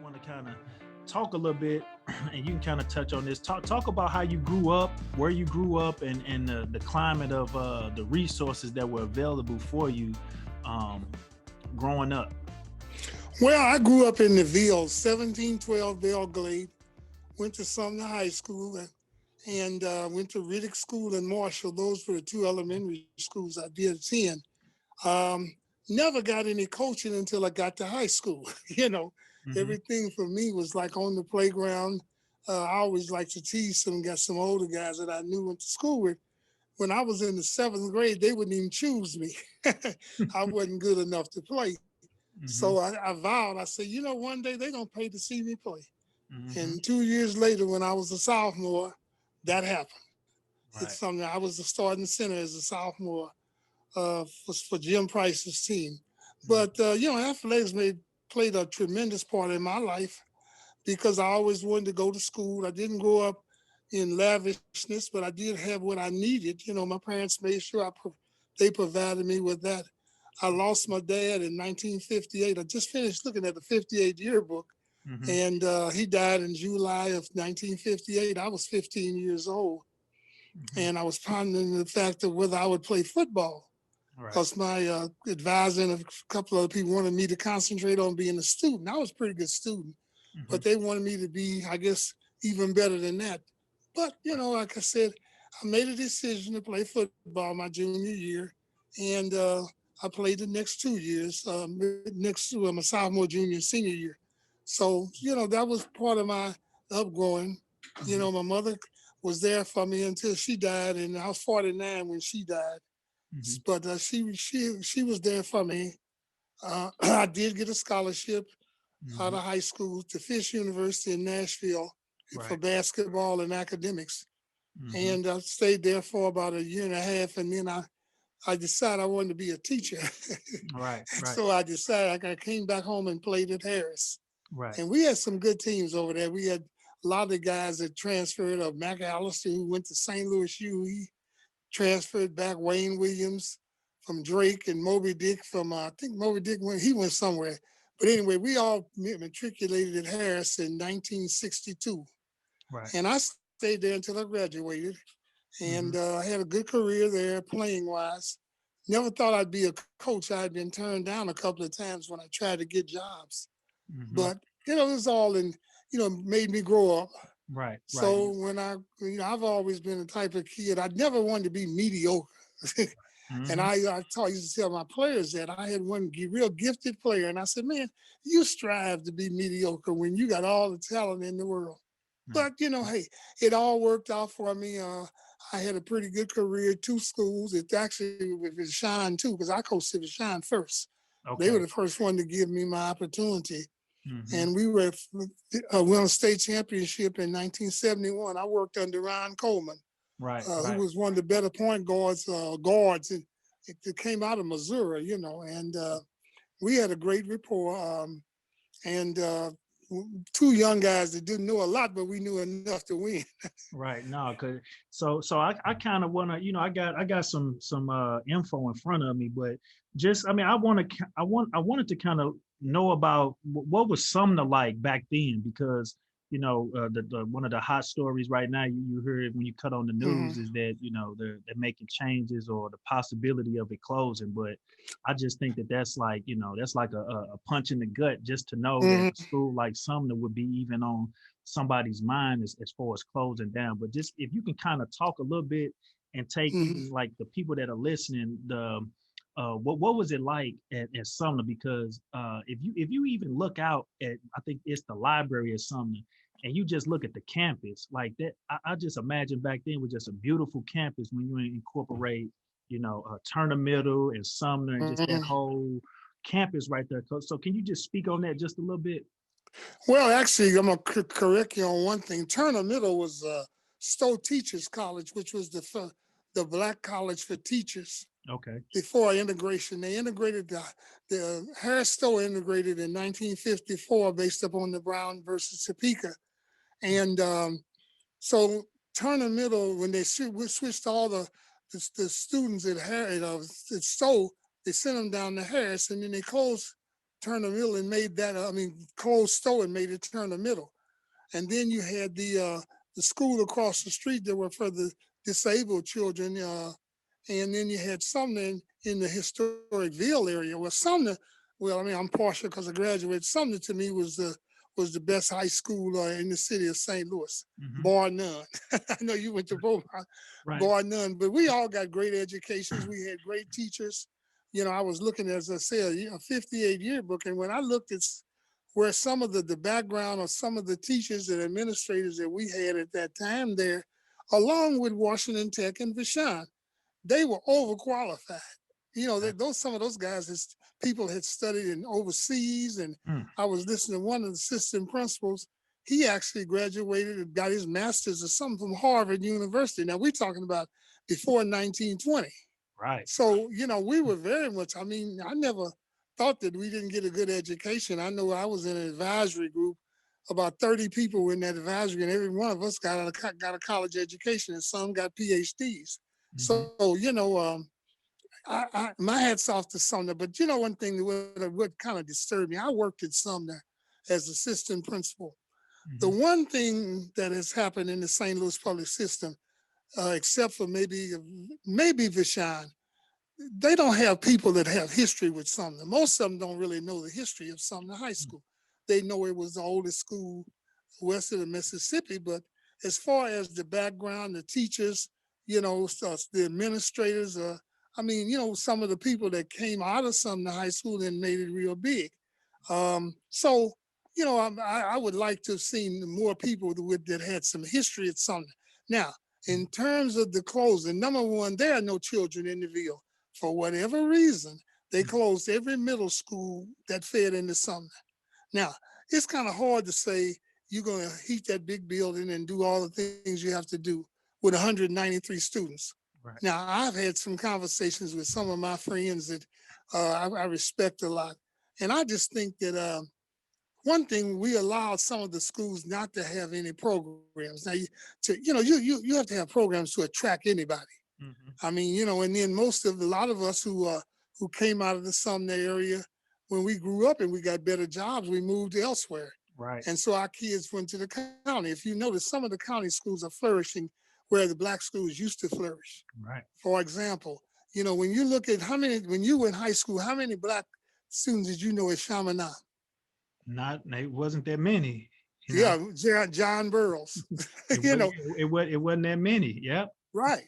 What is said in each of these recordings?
want to kind of talk a little bit, and you can kind of touch on this. Talk about how you grew up, where you grew up, and the climate of the resources that were available for you um, growing up. Well, I grew up in the Ville, 1712 Belglade, went to Sumner High School and went to Riddick School in Marshall. Those were the two elementary schools I did attend. Um, Never got any coaching until I got to high school. Mm-hmm. Everything for me was like on the playground. I always liked to tease some older guys that I knew went to school with. When I was in the seventh grade, they wouldn't even choose me. I wasn't good enough to play. Mm-hmm. So I vowed, I said, one day they're going to pay to see me play. Mm-hmm. And 2 years later, when I was a sophomore, that happened. Right. It's something I was the starting center as a sophomore for Jim Price's team. But, athletics played a tremendous part in my life because I always wanted to go to school. I didn't grow up in lavishness, but I did have what I needed. My parents made sure they provided me with that. I lost my dad in 1958. I just finished looking at the 58 yearbook, Mm-hmm. and he died in July of 1958. I was 15 years old, Mm-hmm. and I was pondering the fact of whether I would play football Right. because my advisor and a couple of other people wanted me to concentrate on being a student. I was a pretty good student, Mm-hmm. but they wanted me to be, I guess, even better than that. But, like I said, I made a decision to play football my junior year, and I played the next 2 years, my sophomore, junior, and senior year. So, that was part of my upgrowing. Mm-hmm. My mother was there for me until she died, and I was 49 when she died. Mm-hmm. But she was there for me. I did get a scholarship out Mm-hmm. of high school to Fisk University in Nashville for Right. basketball and academics. Mm-hmm. And I stayed there for about a year and a half. And then I decided I wanted to be a teacher. Right. Right. So I decided I came back home and played at Harris. Right. And we had some good teams over there. We had a lot of guys that transferred. McAllister, who went to St. Louis U, he transferred back. Wayne Williams from Drake, and Moby Dick from, I think Moby Dick went somewhere. But anyway, we all matriculated at Harris in 1962. Right. And I stayed there until I graduated. And Mm-hmm. I had a good career there playing wise. Never thought I'd be a coach. I had been turned down a couple of times when I tried to get jobs. Mm-hmm. But, it was all made me grow up. Right. Right. So I've always been the type of kid, I never wanted to be mediocre. And Mm-hmm. I used to tell my players that I had one real gifted player. And I said, man, you strive to be mediocre when you got all the talent in the world. But, hey, it all worked out for me. I had a pretty good career, two schools. It actually was Shine too, because I coached at Shine first. They were Okay. the first one to give me my opportunity. Mm-hmm. And we won a state championship in 1971. I worked under Ron Coleman, Right. who Right. was one of the better point guards, and it came out of Missouri, and we had a great rapport. And two young guys that didn't know a lot, but we knew enough to win. Right. No, cause I kind of wanna, I got some info in front of me, but just I wanted to kind of know about what was Sumner like back then, because the one of the hot stories right now you heard when you cut on the Mm-hmm. news is that they're making changes or the possibility of it closing, but I just think that that's like a punch in the gut just to know that a Mm-hmm. school like Sumner would be even on somebody's mind as far as closing down. But just if you can kind of talk a little bit and take Mm-hmm. even like the people that are listening, what was it like at Sumner? Because if you even look out at, I think it's the library at Sumner, and you just look at the campus like that, I just imagine back then was just a beautiful campus when you incorporate Turner Middle and Sumner and just that Mm-hmm. whole campus right there. So can you just speak on that just a little bit? Well, actually, I'm going to correct you on one thing. Turner Middle was Stowe Teachers College, which was the black college for teachers Okay. before integration. They integrated the Harris Stowe integrated in 1954 based upon the Brown versus Topeka. And so Turner Middle, when they switched all the students at Stowe, they sent them down to Harris, and then they closed Turner Middle and made that, closed store and made it Turner Middle. And then you had the school across the street that were for the disabled children. And then you had Sumner in the historic Ville area. Well, Sumner, I'm partial because I graduated. Sumner to me was the best high school in the city of St. Louis, bar none. I know you went to both, Right. bar none, but we all got great educations. We had great teachers. I was looking, as I said, a 58 yearbook, and when I looked at where some of the background of some of the teachers and administrators that we had at that time there, along with Washington Tech and Vashon, they were overqualified. Some of those guys, people had studied in overseas, and I was listening to one of the assistant principals. He actually graduated and got his master's or something from Harvard University. Now we're talking about before 1920. Right. So, we were very much, I never thought that we didn't get a good education. I know I was in an advisory group, about 30 people were in that advisory, and every one of us got a college education, and some got PhDs. So, my hat's off to Sumner. But one thing that would kind of disturb me, I worked at Sumner as assistant principal. The one thing that has happened in the St. Louis public system, except for maybe Vashon, they don't have people that have history with Sumner. Most of them don't really know the history of Sumner High School. They know it was the oldest school west of the Mississippi, but as far as the background, the teachers, the administrators, some of the people that came out of Sumner High School and made it real big. I would like to have seen more people that had some history at Sumner. Now, in terms of the closing, number one, there are no children in the Ville. For whatever reason, they closed every middle school that fed into Sumner. Now, it's kind of hard to say you're going to heat that big building and do all the things you have to do with 193 students. Right. Now, I've had some conversations with some of my friends that I respect a lot. And I just think that one thing, we allowed some of the schools not to have any programs. Now, you have to have programs to attract anybody. And then a lot of us who came out of the Sumner area, when we grew up and we got better jobs, we moved elsewhere. Right. And so our kids went to the county. If you notice, some of the county schools are flourishing where the Black schools used to flourish. Right. For example, when you look at when you were in high school, how many Black students did you know at Chaminade? It wasn't that many. Yeah, John Burroughs. It wasn't that many. Yeah. Right.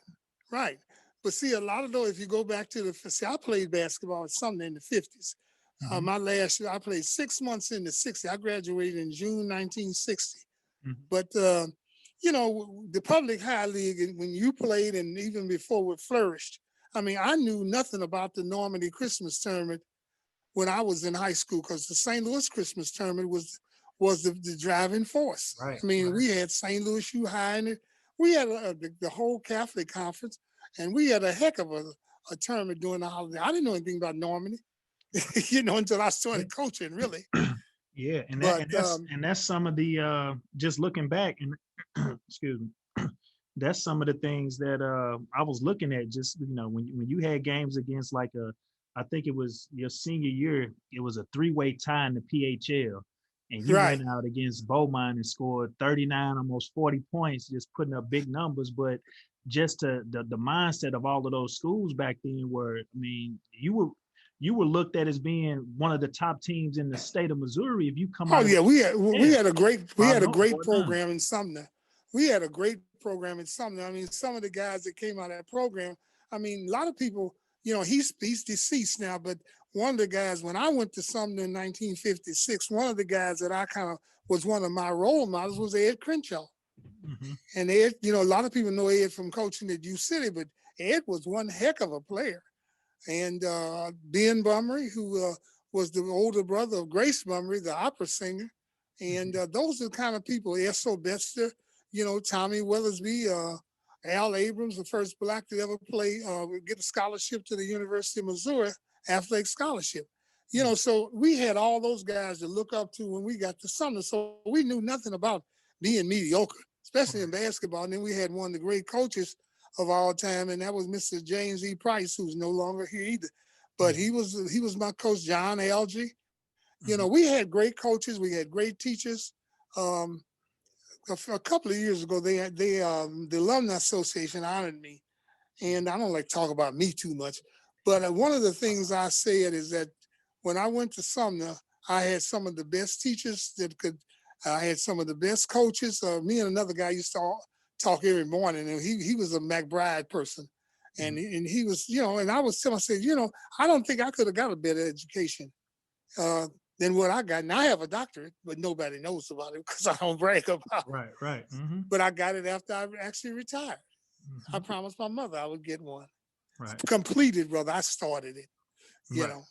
But see, a lot of those, if you go back to I played basketball at Sumner in the 50s. My last year, I played 6 months in the 60s. I graduated in June 1960. But, the public high league, when you played and even before it flourished, I knew nothing about the Normandy Christmas tournament when I was in high school, because the St. Louis Christmas tournament was the driving force. Right. We had St. Louis U High in it. We had the whole Catholic conference, and we had a heck of a tournament during the holiday. I didn't know anything about Normandy, until I started coaching, really. Yeah, and that's some of the just looking back and excuse me, that's some of the things that I was looking at. Just when you had games against I think it was your senior year, it was a 3-way tie in the PHL. And you went out against Beaumont and scored 39, almost 40 points, just putting up big numbers. But just the mindset of all of those schools back then you were looked at as being one of the top teams in the state of Missouri if you come out. Oh yeah, we had a great program in Sumner. We had a great program in Sumner. Some of the guys that came out of that program, a lot of people, he's deceased now, but one of the guys, when I went to Sumner in 1956, one of the guys that I kind of was one of my role models was Ed Crenshaw. And Ed, a lot of people know Ed from coaching at U City, but Ed was one heck of a player. And Ben Bumry, who was the older brother of Grace Bumry, the opera singer. And those are the kind of people, S.O. Betster, Tommy Weathersby, Al Abrams, the first Black to ever play, get a scholarship to the University of Missouri, athletic scholarship. So we had all those guys to look up to when we got to Sumner. So we knew nothing about being mediocre, especially in basketball. And then we had one of the great coaches of all time, and that was Mr. James E. Price, who's no longer here either. But he was my coach, John Algie. You know, we had great coaches, we had great teachers. Um, a couple of years ago, the Alumni Association honored me, and I don't like to talk about me too much, but one of the things I said is that when I went to Sumner, I had some of the best teachers that could. I had some of the best coaches. Me and another guy used to talk every morning, and he was a McBride person, and he was, you know, and I was telling, I said, you know, I don't think I could have got a better education uh, than what I got. And I have a doctorate, but nobody knows about it because I don't brag about it. Right. But I got it after I actually retired. I Mm-hmm. promised my mother I would get one. Right. Completed, brother. I started it, you Right. know.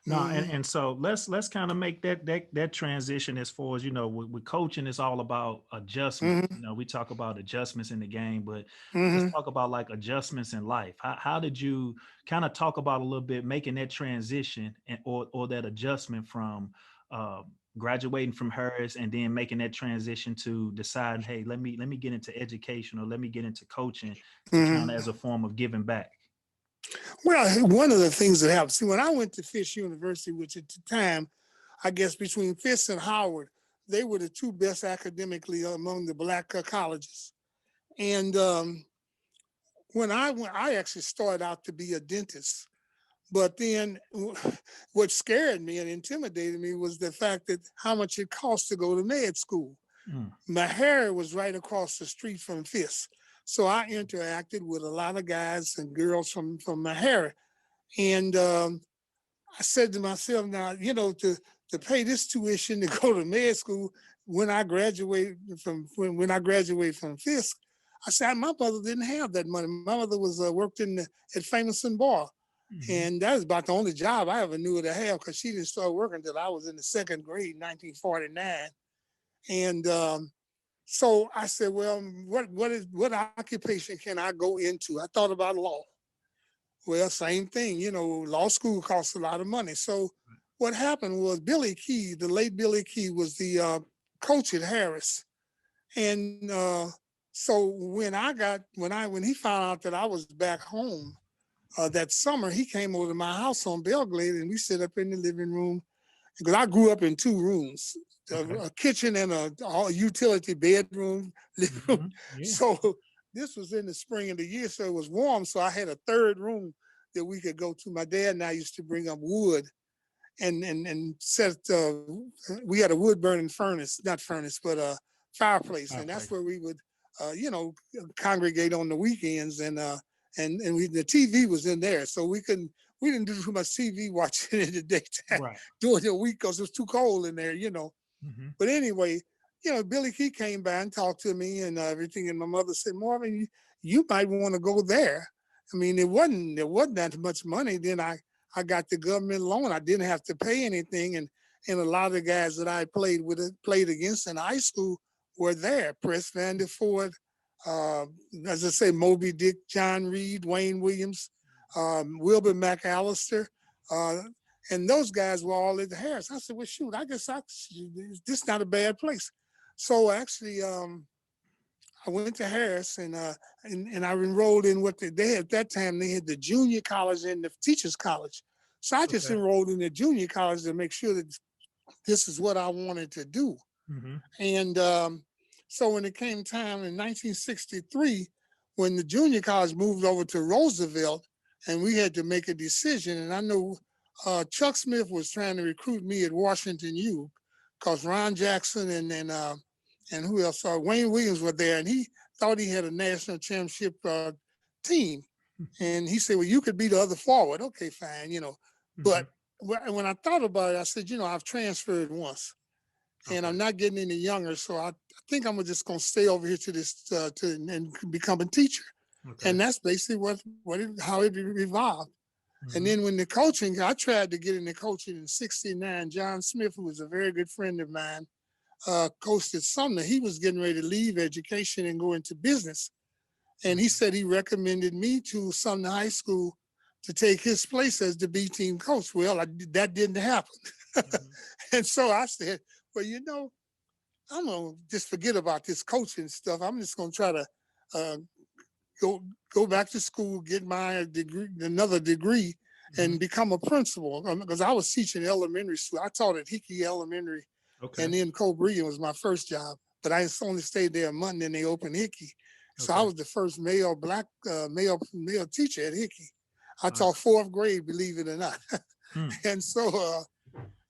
No, and so let's kind of make that transition as far as, you know, with coaching, it's all about adjustment. Mm-hmm. You know, we talk about adjustments in the game, but let's Mm-hmm. talk about like adjustments in life. How did you kind of talk about a little bit making that transition or that adjustment from uh, graduating from Harris and then making that transition to deciding, hey, let me get into education or let me get into coaching to kind Mm-hmm. of as a form of giving back. Well, one of the things that happened, see, when I went to Fisk University, which at the time, I guess between Fisk and Howard, they were the two best academically among the black colleges. And when I actually started out to be a dentist, but then what scared me and intimidated me was the fact that how much it cost to go to med school. Mm, My hair was right across the street from Fisk. So I interacted with a lot of guys and girls from Mahara. And I said to myself, now, you know, to pay this tuition to go to med school when I graduated when I graduated from Fisk, I said my mother didn't have that money. My mother was worked at Famous and Bar, mhm. and that was about the only job I ever knew her to have because she didn't start working until I was in the second grade, 1949. And so I said, well, what occupation can I go into? I thought about law. Well, same thing, you know, law school costs a lot of money. So what happened was Billy Key, the late Billy Key, was the coach at Harris. And so when he found out that I was back home that summer, he came over to my house on Belgrade and we sit up in the living room because I grew up in two rooms, Okay. a kitchen and a utility bedroom, living room. Yeah. So this was in the spring of the year, so it was warm. So I had a third room that we could go to. My dad and I used to bring up wood and set. We had a wood burning furnace, not furnace, but a fireplace, and that's Fireplace. where we would, you know, congregate on the weekends. And the TV was in there, so we didn't do too much TV watching in the daytime Right. during the week because it was too cold in there, you know. Hmm. But anyway, you know, Billy Key came by and talked to me and everything, and my mother said, "Marvin, you might want to go there." I mean, there wasn't that much money. Then I got the government loan. I didn't have to pay anything, and a lot of the guys that I played against in high school were there. Press Vanderford, uh, as I say, Moby Dick, John Reed, Wayne Williams, Wilbur McAllister, uh, and those guys were all at Harris. I said, well, shoot, I guess this is not a bad place. So actually, I went to Harris and I enrolled in what they had at that time. They had the junior college and the teachers college. So I just Okay. enrolled in the junior college to make sure that this is what I wanted to do. Hmm. And so when it came time in 1963, when the junior college moved over to Roosevelt, and we had to make a decision, and I know Chuck Smith was trying to recruit me at Washington U, because Ron Jackson and who else? Wayne Williams were there, and he thought he had a national championship team, and he said, "Well, you could be the other forward." Okay, fine, you know. Hmm. But when I thought about it, I said, you know, I've transferred once and Okay. I'm not getting any younger. So I think I'm just gonna stay over here to this and become a teacher. Okay. And that's basically how it evolved. And Hmm. then when the coaching, I tried to get into coaching in '69. John Smith, who was a very good friend of mine, coached at Sumner. He was getting ready to leave education and go into business. And he Okay. said he recommended me to Sumner High School to take his place as the B team coach. Well, that didn't happen. Hmm. And so I said, well, you know, I'm gonna just forget about this coaching stuff. I'm just gonna try to uh, go back to school, get my degree, another degree, and become a principal, because I was teaching elementary school. I taught at Hickey Elementary, and then Cobregan was my first job. But I only stayed there a month, and then they opened Hickey. So I was the first male teacher at Hickey. I taught fourth grade, believe it or not. And so,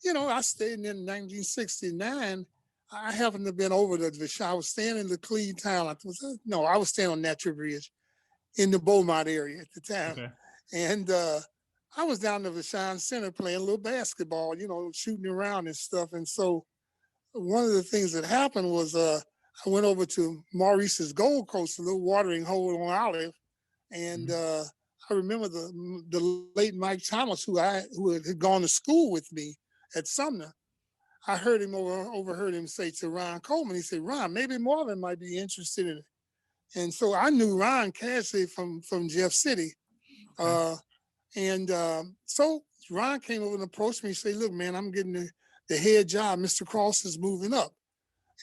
I stayed in 1969. I happened to have been over to Vashon. I was staying in the Cleve town. I was staying on Natural Bridge in the Beaumont area at the time. And I was down in the Vashon Center playing a little basketball, shooting around and stuff. And so one of the things that happened was I went over to Maurice's Gold Coast, a little watering hole on Olive. And I remember the late Mike Thomas, who had gone to school with me at Sumner. I overheard him say to Ron Coleman, he said, "Ron, maybe Marvin might be interested in it." And so I knew Ron casually from Jeff City. So Ron came over and approached me and said, "Look, man, I'm getting the head job. Mr. Cross is moving up."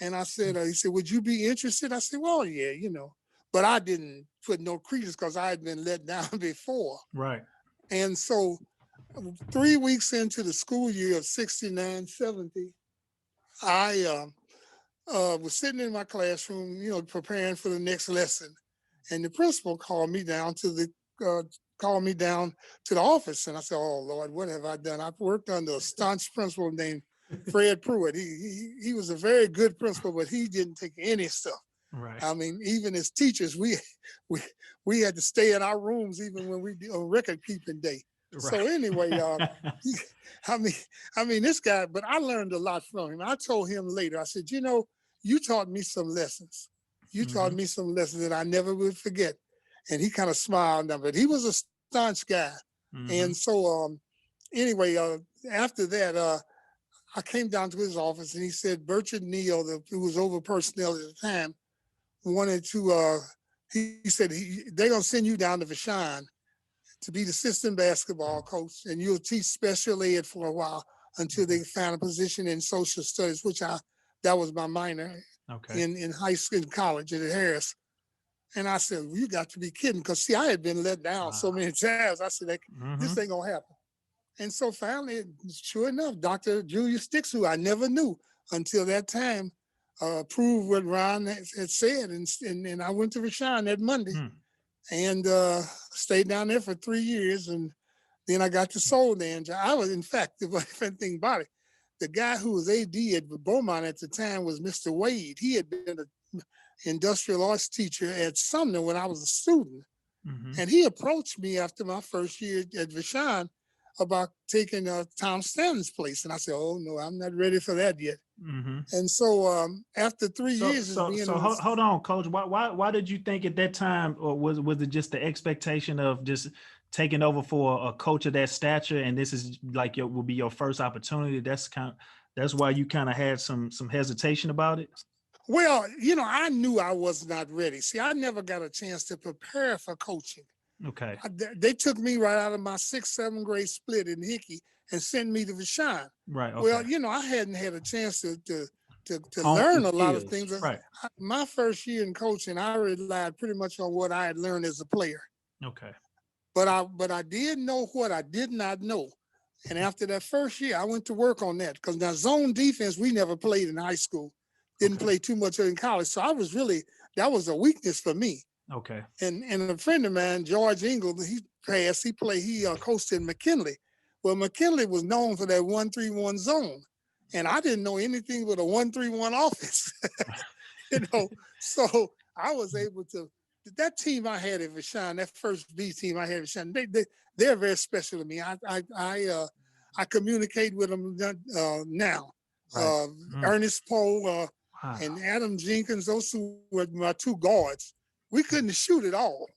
And I said, he said, "Would you be interested?" I said, "Well, yeah, But I didn't put no credence because I had been let down before. Right. And so 3 weeks into the school year of 69, 70, I was sitting in my classroom, preparing for the next lesson. And the principal called me down to the office. And I said, "Oh, Lord, what have I done?" I've worked under a staunch principal named Fred Pruitt. He was a very good principal, but he didn't take any stuff. Right. I mean, even as teachers, we had to stay in our rooms even when we did on record keeping day. Right. So anyway, this guy, but I learned a lot from him. I told him later, I said, "You taught me some lessons. You taught me some lessons that I never would forget." And he kind of smiled, but he was a staunch guy. And so anyway, after that, I came down to his office and he said, Bertrand Neal, who was over personnel at the time, wanted to, he said, they're going to send you down to Vashon to be the assistant basketball coach, and you'll teach special ed for a while until they found a position in social studies, that was my minor in high school and college at Harris. And I said, "Well, you got to be kidding." Because, see, I had been let down so many times. I said, this ain't going to happen. And so finally, sure enough, Dr. Julius Stix, who I never knew until that time, approved what Ron had said. And I went to Vashon that Monday and stayed down there for 3 years. And then I got to Soldan. I was, in fact, the funny thing about it, the guy who was AD at Beaumont at the time was Mr. Wade. He had been an industrial arts teacher at Sumner when I was a student. And he approached me after my first year at Vashon about taking Tom Stanton's place. And I said, "Oh, no, I'm not ready for that yet." And so after 3 years hold on, Coach. Why did you think at that time, or was it just the expectation of just taking over for a coach of that stature, and this is like will be your first opportunity? That's why you kind of had some hesitation about it? Well, I knew I was not ready. See, I never got a chance to prepare for coaching. Okay. They took me right out of my 6th, 7th grade split in Hickey and sent me to Vashon. Right. Okay. Well, I hadn't had a chance to learn a lot of things. Right. My first year in coaching, I relied pretty much on what I had learned as a player. Okay. But I did know what I did not know. And after that first year, I went to work on that, because now zone defense, we never played in high school. Didn't play too much in college. So that was a weakness for me. Okay. And a friend of mine, George Engel, he coached in McKinley. Well, McKinley was known for that 1-3-1 zone. And I didn't know anything but a 1-3-1 offense. So I was able to, that team I had at Vashon, that first B team I had at Vashon, they're very special to me. I communicate with them now. Right. Ernest Poe and Adam Jenkins, those two were my two guards. We couldn't shoot at all,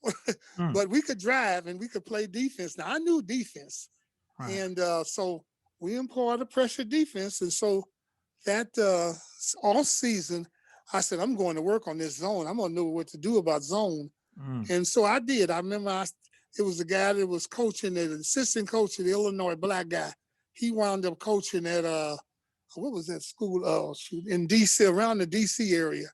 but we could drive and we could play defense. Now, I knew defense. Right. And so we employed a pressure defense. And so that all season, I said, I'm going to work on this zone. I'm going to know what to do about zone. And so I did. I remember it was a guy that was coaching, the assistant coach at Illinois, black guy. He wound up coaching at, what was that school? In D.C., around the D.C. area.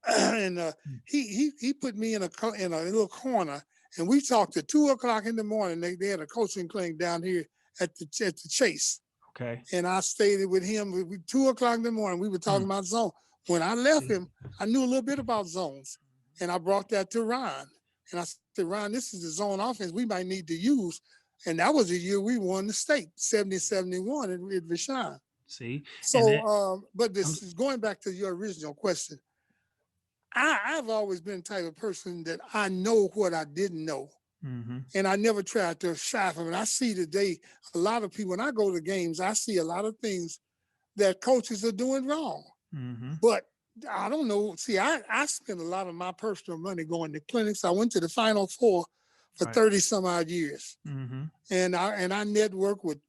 And he put me in a little corner And we talked at 2:00 in the morning. They had a coaching clinic down here at the Chase. Okay. And I stayed with him. 2:00 in the morning, we were talking about zone. When I left him, I knew a little bit about zones. And I brought that to Ron. And I said, Ron, this is the zone offense we might need to use. And that was the year we won the state, 70-71 at Vashon. See? So, but this is going back to your original question. I've always been the type of person that I know what I didn't know. Mm-hmm. And I never tried to shy from it. I see today a lot of people, when I go to games, I see a lot of things that coaches are doing wrong. Mm-hmm. But I don't know. See, I spent a lot of my personal money going to clinics. I went to the Final Four for 30 some odd years. Mm-hmm. And I networked with,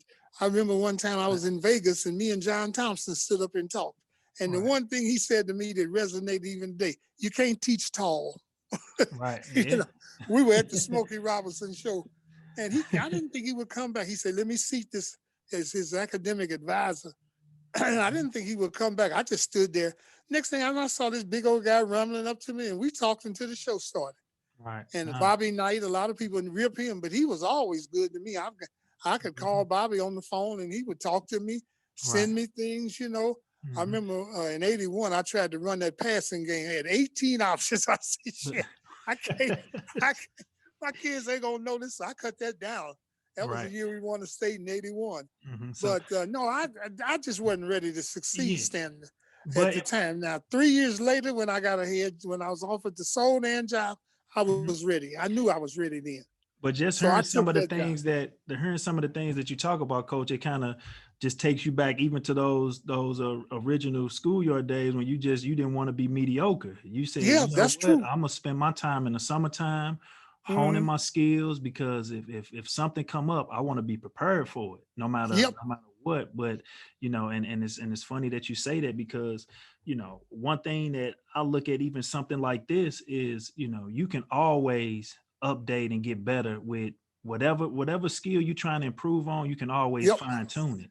I remember one time I was in Vegas and me and John Thompson stood up and talked. And the one thing he said to me that resonated even today, you can't teach tall. Right. You Yeah. know, we were at the Smokey Robinson show, and I didn't think he would come back. He said, let me seat this as his academic advisor. And I didn't think he would come back. I just stood there. Next thing I know, I saw this big old guy rumbling up to me, and we talked until the show started. Right. And Bobby Knight, a lot of people rip him, but he was always good to me. I could call Bobby on the phone, and he would talk to me, send me things, you know. I remember in 81, I tried to run that passing game. I had 18 options. I said, shit, I can't, my kids ain't going to know this. So I cut that down. That was the year we won the state in 81. Mm-hmm. But no, I just wasn't ready to succeed standing at the time. Now, 3 years later, when I got ahead, when I was offered the Soldan job, I was ready. I knew I was ready then. But just hearing some of the things that you talk about, Coach, it kind of just takes you back even to those original schoolyard days when you didn't want to be mediocre. You said, yeah, that's true. I'm gonna spend my time in the summertime honing my skills, because if something come up, I want to be prepared for it, no matter what. But you know, and it's funny that you say that, because you know, one thing that I look at even something like this is, you know, you can always update and get better with whatever skill you're trying to improve on. You can always fine tune it.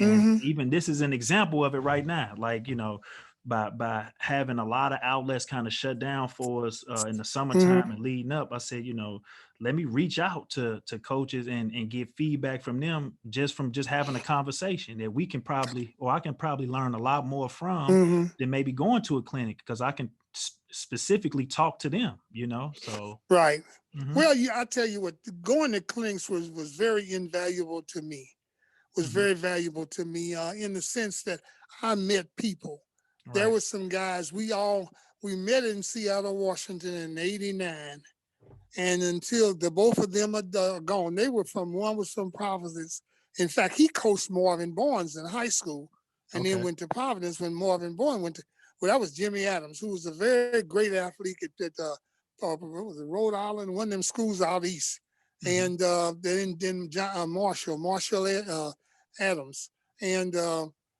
And even this is an example of it right now. Like, you know, by having a lot of outlets kind of shut down for us in the summertime and leading up, I said, you know, let me reach out to coaches and get feedback from them, from having a conversation that we can I can probably learn a lot more from than maybe going to a clinic, because I can specifically talk to them, you know. So right. Well, I tell you what, going to clinics was very invaluable to me. Was very valuable to me in the sense that I met people. Right. There were some guys we met in Seattle, Washington in '89, and until both of them are gone. One was from Providence. In fact, he coached Marvin Barnes in high school, and then went to Providence when Marvin Barnes went to. Well, that was Jimmy Adams, who was a very great athlete at Rhode Island, one of them schools out east. And then John, Marshall Adams. And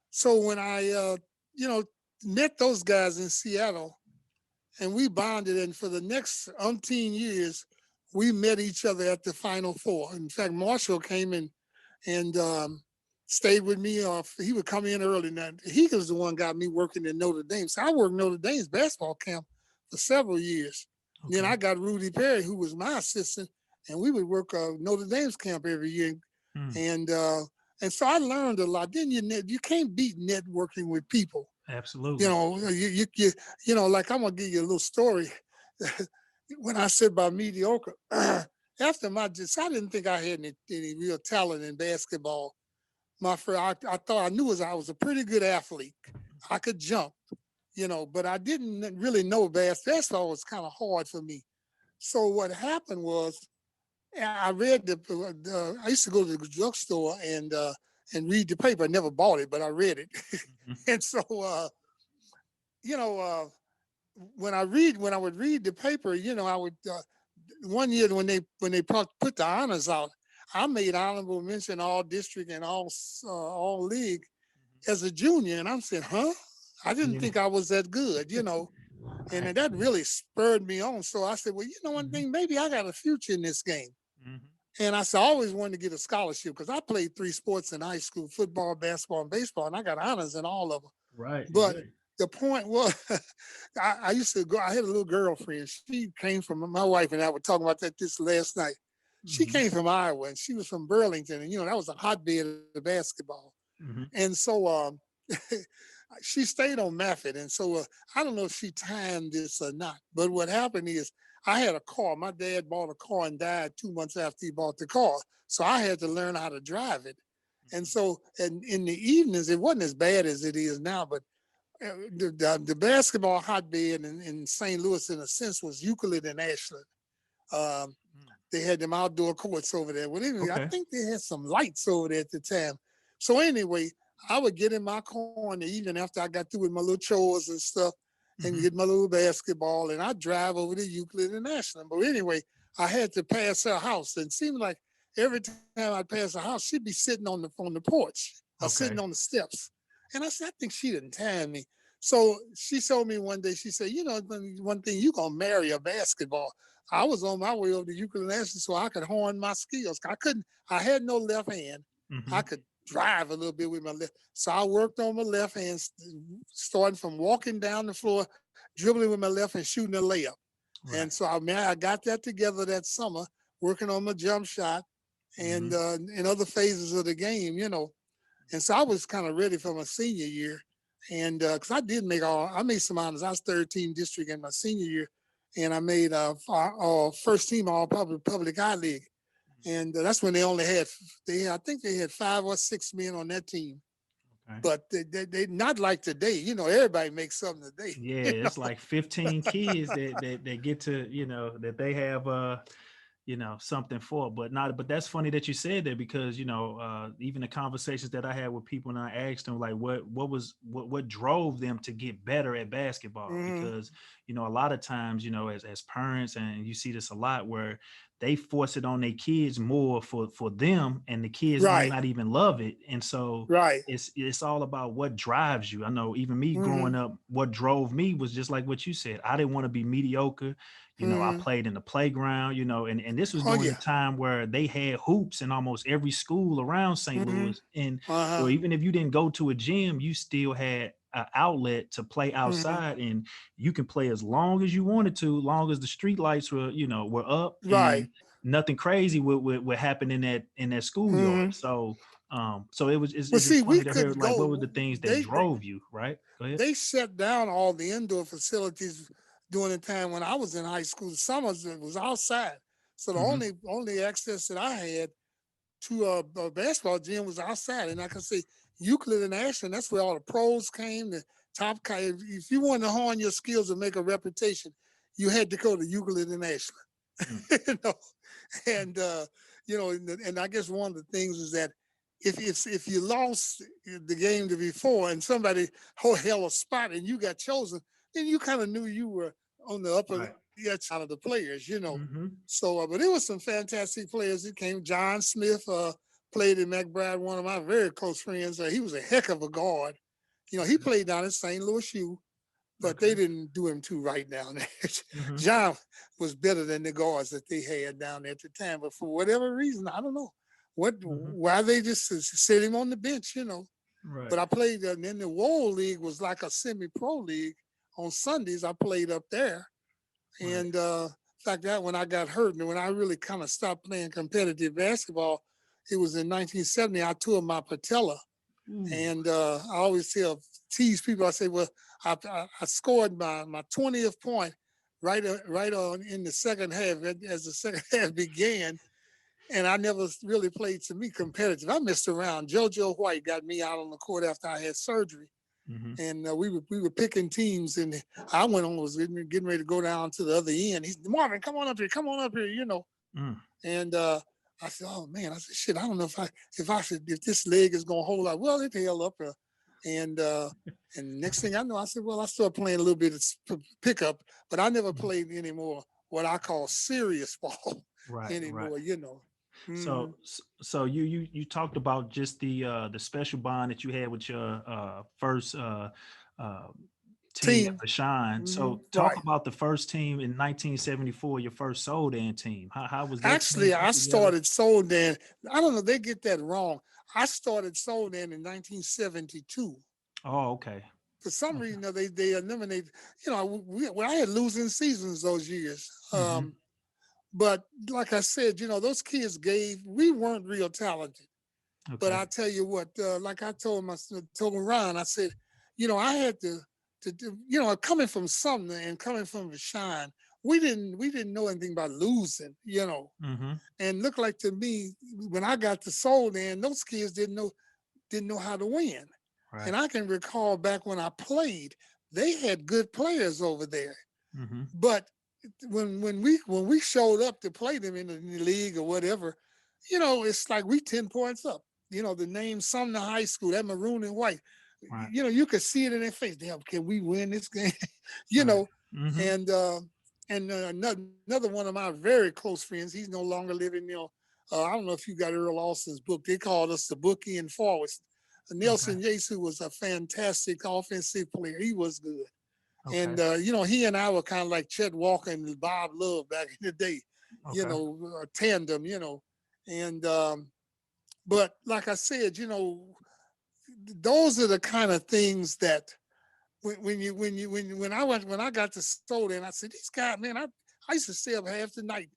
so when I, met those guys in Seattle, and we bonded, and for the next umpteen years, we met each other at the Final Four. In fact, Marshall came in and stayed with me. He would come in early. Now, he was the one got me working in Notre Dame. So I worked Notre Dame's basketball camp for several years. Then I got Rudy Perry, who was my assistant, and we would work Notre Dame's camp every year. And so I learned a lot. Then you can't beat networking with people. Absolutely. You know, like I'm gonna give you a little story. When I said about mediocre, after I didn't think I had any real talent in basketball. I thought I knew I was a pretty good athlete. I could jump, you know, but I didn't really know basketball was kind of hard for me. So what happened was, I read I used to go to the drugstore and read the paper. I never bought it, but I read it. And so, when I would read the paper, you know, I would, one year when they put the honors out, I made honorable mention all district and all league as a junior. And I'm saying, I didn't think I was that good, you know. And that really spurred me on. So I said, well, you know one thing, maybe I got a future in this game. And I said, I always wanted to get a scholarship because I played 3 sports in high school: football, basketball, and baseball, and I got honors in all of them. Right. But the point was, I used to go. I had a little girlfriend. She came from my wife and I were talking about that this last night. She Mm-hmm. came from Iowa and she was from Burlington, and that was a hotbed of basketball. Mm-hmm. And so she stayed on Method, and so I don't know if she timed this or not. But what happened is I had a car. My dad bought a car and died 2 months after he bought the car, so I had to learn how to drive it. And so, and in the evenings, it wasn't as bad as it is now, but the basketball hotbed in St. Louis, in a sense, was Euclid and Ashland. Um, they had them outdoor courts over there. Well, anyway, I Okay. think they had some lights over there at the time. So anyway, I would get in my car in the evening after I got through with my little chores and stuff and Mm-hmm. get my little basketball, and I'd drive over to Euclid and Ashland. But anyway, I had to pass her house, and it seemed like every time I'd pass her house, she'd be sitting on the porch or sitting Okay. on the steps. And I said, I think she didn't time me. So she told me one day, she said, one thing, you gonna marry a basketball. I was on my way over to Euclid National so I could hone my skills. I had no left hand. Mm-hmm. I could drive a little bit with my left. So I worked on my left hand, starting from walking down the floor, dribbling with my left and shooting a layup. Right. And so I got that together that summer, working on my jump shot and Mm-hmm. in other phases of the game. And so I was kind of ready for my senior year. And because I made some honors. I was third team district in my senior year. And I made first team all public eye league. And that's when I think they had 5 or 6 men on that team. Okay. But they not like today. Everybody makes something today. Yeah, You know? it's like 15 kids that get to, that they have something for, but that's funny that you said that, because even the conversations that I had with people, and I asked them like what drove them to get better at basketball, Mm-hmm. because a lot of times, as parents, and you see this a lot, where they force it on their kids more for them, and the kids might Right. not even love it. And so Right. it's all about what drives you. I know even me Mm-hmm. growing up, what drove me was just like what you said. I didn't want to be mediocre. I Mm-hmm. played in the playground, and this was Oh during the yeah. time where they had hoops in almost every school around St. Mm-hmm. Louis. And so Uh-huh. even if you didn't go to a gym, you still had an outlet to play Mm-hmm. outside, and you can play as long as you wanted to, long as the street lights were up, Right. and nothing crazy would happen in that schoolyard. Mm-hmm. So Well, it's see, just we funny to hear couldn't like what were go. the things that They drove you, right? Go ahead. they shut down all the indoor facilities during the time when I was in high school. The summers it was outside, so the Hmm. only access that I had to a basketball gym was outside. And like I say, Euclid and Ashland, that's where all the pros came. The top guy. If you wanted to hone your skills and make a reputation, you had to go to Euclid and Ashland. you know, and and I guess one of the things is that if you lost the game to before and somebody held a spot and you got chosen, then you kind of knew you were on the upper Right. side of the players. Hmm. So, but there was some fantastic players that came. John Smith played in McBride, one of my very close friends. He was a heck of a guard. He played down at St. Louis U, but they Okay. didn't do him too right down there. Hmm. John was better than the guards that they had down there at the time, but for whatever reason, I don't know Hmm. why they just sit him on the bench. Right. But I played, and then the World League was like a semi-pro league. On Sundays, I played up there, Right. and in fact, that when I got hurt and when I really kind of stopped playing competitive basketball, it was in 1970. I tore my patella, Ooh. and I always tease people. I say, well, I scored my 20th point right on in the second half as the second half began, and I never really played to me competitive. I messed around. JoJo White got me out on the court after I had surgery, Hmm. and we were picking teams, and I was getting ready to go down to the other end. He said, Marvin, come on up here. Mm. And I said, oh man, I said, shit, I don't know if this leg is gonna hold out. Well, it held up, and next thing I know, I said, well, I started playing a little bit of pickup, but I never Mhm. played anymore what I call serious ball Right. Right. anymore. Mm-hmm. So you talked about just the special bond that you had with your first uh, team at Team, the Shine. mm-hmm. So talk Right. about the first team in 1974, your first Soldan team. How was that team Actually, I put together? started Soldan. I don't know, they get that wrong. I started Soldan in 1972. Oh, okay. For some Okay. reason, they eliminated. I had losing seasons those years. Mm-hmm. But like I said, those kids we weren't real talented. But Okay. I tell you what, like I told Ryan, I said, I had to do, coming from Sumner and coming from Vashon, we didn't know anything about losing. Mm-hmm. And looked like to me when I got to Soldan, those kids didn't know how to win. And Right. I can recall back when I played, they had good players over there. Mm-hmm. But when we showed up to play them in the league or whatever, it's like we 10 points up. The name Sumner High School, that maroon and white. Right. You could see it in their face. Damn, can we win this game? you Right. know, Mm-hmm. and another one of my very close friends, he's no longer living. I don't know if you got Earl Austin's book. They called us the bookie and forwards. Okay. Nelson Yates, who was a fantastic offensive player, he was good. Okay. And he and I were kind of like Chet Walker and Bob Love back in the day, Okay. a tandem, And but like I said, those are the kind of things that when I got to Soda and I said, these guys, man, I used to stay up half the night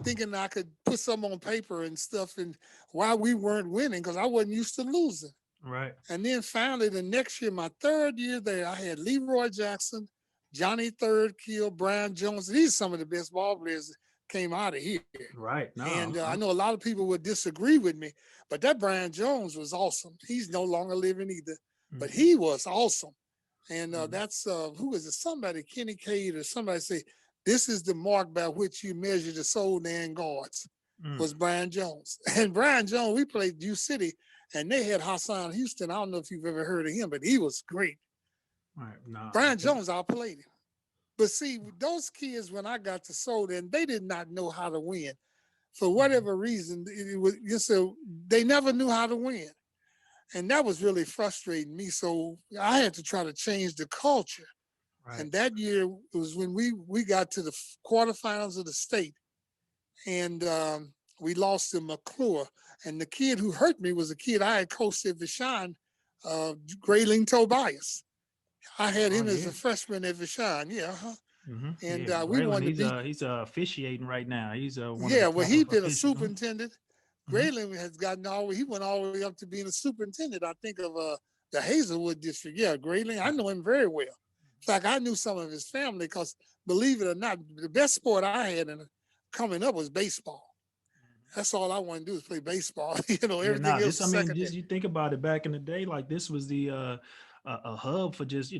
thinking I could put something on paper and stuff and why we weren't winning because I wasn't used to losing. Right. And then finally, the next year, my third year there, I had Leroy Jackson, Johnny Third Kill, Brian Jones. These are some of the best ball players that came out of here. Right. No, And I I'm know a lot of people would disagree with me, but that Brian Jones was awesome. He's no longer living either, but mm-hmm. he was awesome. And Mm-hmm. that's, who is it? Somebody, Kenny Cade or somebody say, this is the mark by which you measure the Soldan guards, Mm. was Brian Jones. And Brian Jones, we played U City, and they had Hassan Houston. I don't know if you've ever heard of him, but he was great. Right. No. Brian Jones outplayed him. But see, those kids, when I got to Soldan, they did not know how to win. For Mm-hmm. whatever reason, it was just they never knew how to win. And that was really frustrating me. So I had to try to change the culture. Right. And that year was when we got to the quarterfinals of the state, and we lost to McClure. And the kid who hurt me was a kid I had coached at Vashon, Grayling Tobias. I had Oh him as yeah. a freshman at Vashon, yeah. Mm-hmm. And Yeah. we Braylon, wanted to beat. he's officiating right now. He's one of the Yeah, well, top he been a officials. superintendent. Mm-hmm. Grayling has gotten he went all the way up to being a superintendent, I think, of the Hazelwood district. Yeah, Grayling, I Right. know him very well. In fact, I knew some of his family because, believe it or not, the best sport I had coming up was baseball. That's all I want to do is play baseball. Yeah, Everything no, else this, I is mean, secondary. just you think about it back in the day, like this was the a hub for just,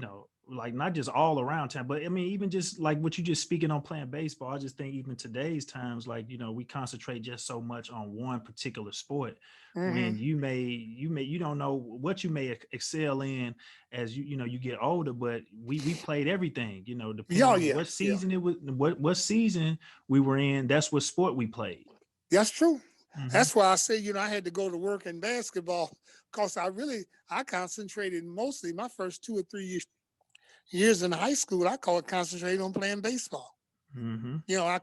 like not just all around town, but I mean, even just like what you just speaking on playing baseball, I just think even today's times, like, we concentrate just so much on one particular sport Mm-hmm. when you don't know what you may excel in as you get older, but we played everything, depending Yeah, on yeah, what yeah. season it was, what season we were in, that's what sport we played. That's true. Hmm. That's why I say, I had to go to work in basketball because I concentrated mostly my first 2 or 3 years in high school. I call it concentrating on playing baseball. Hmm. I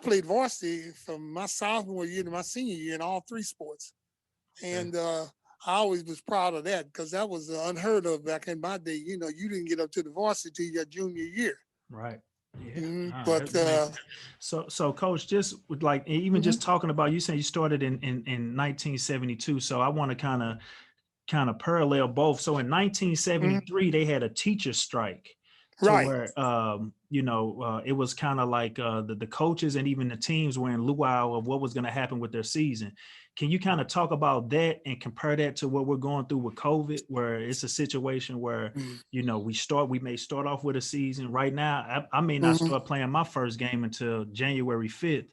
played varsity from my sophomore year to my senior year in all three sports. Okay. And I always was proud of that because that was unheard of back in my day. You didn't get up to the varsity till your junior year. Right. Yeah. Mm-hmm. Nah, But that makes so coach, just with like even mm-hmm, just talking about, you saying you started in 1972. So I want to kind of parallel both. So in mm-hmm, 1973, they had a teacher strike to right. where it was kind of like the coaches and even the teams were in luau of what was going to happen with their season. Can you kind of talk about that and compare that to what we're going through with COVID, where it's a situation where, we may start off with a season right now. I may not Mm-hmm. start playing my first game until January 5th.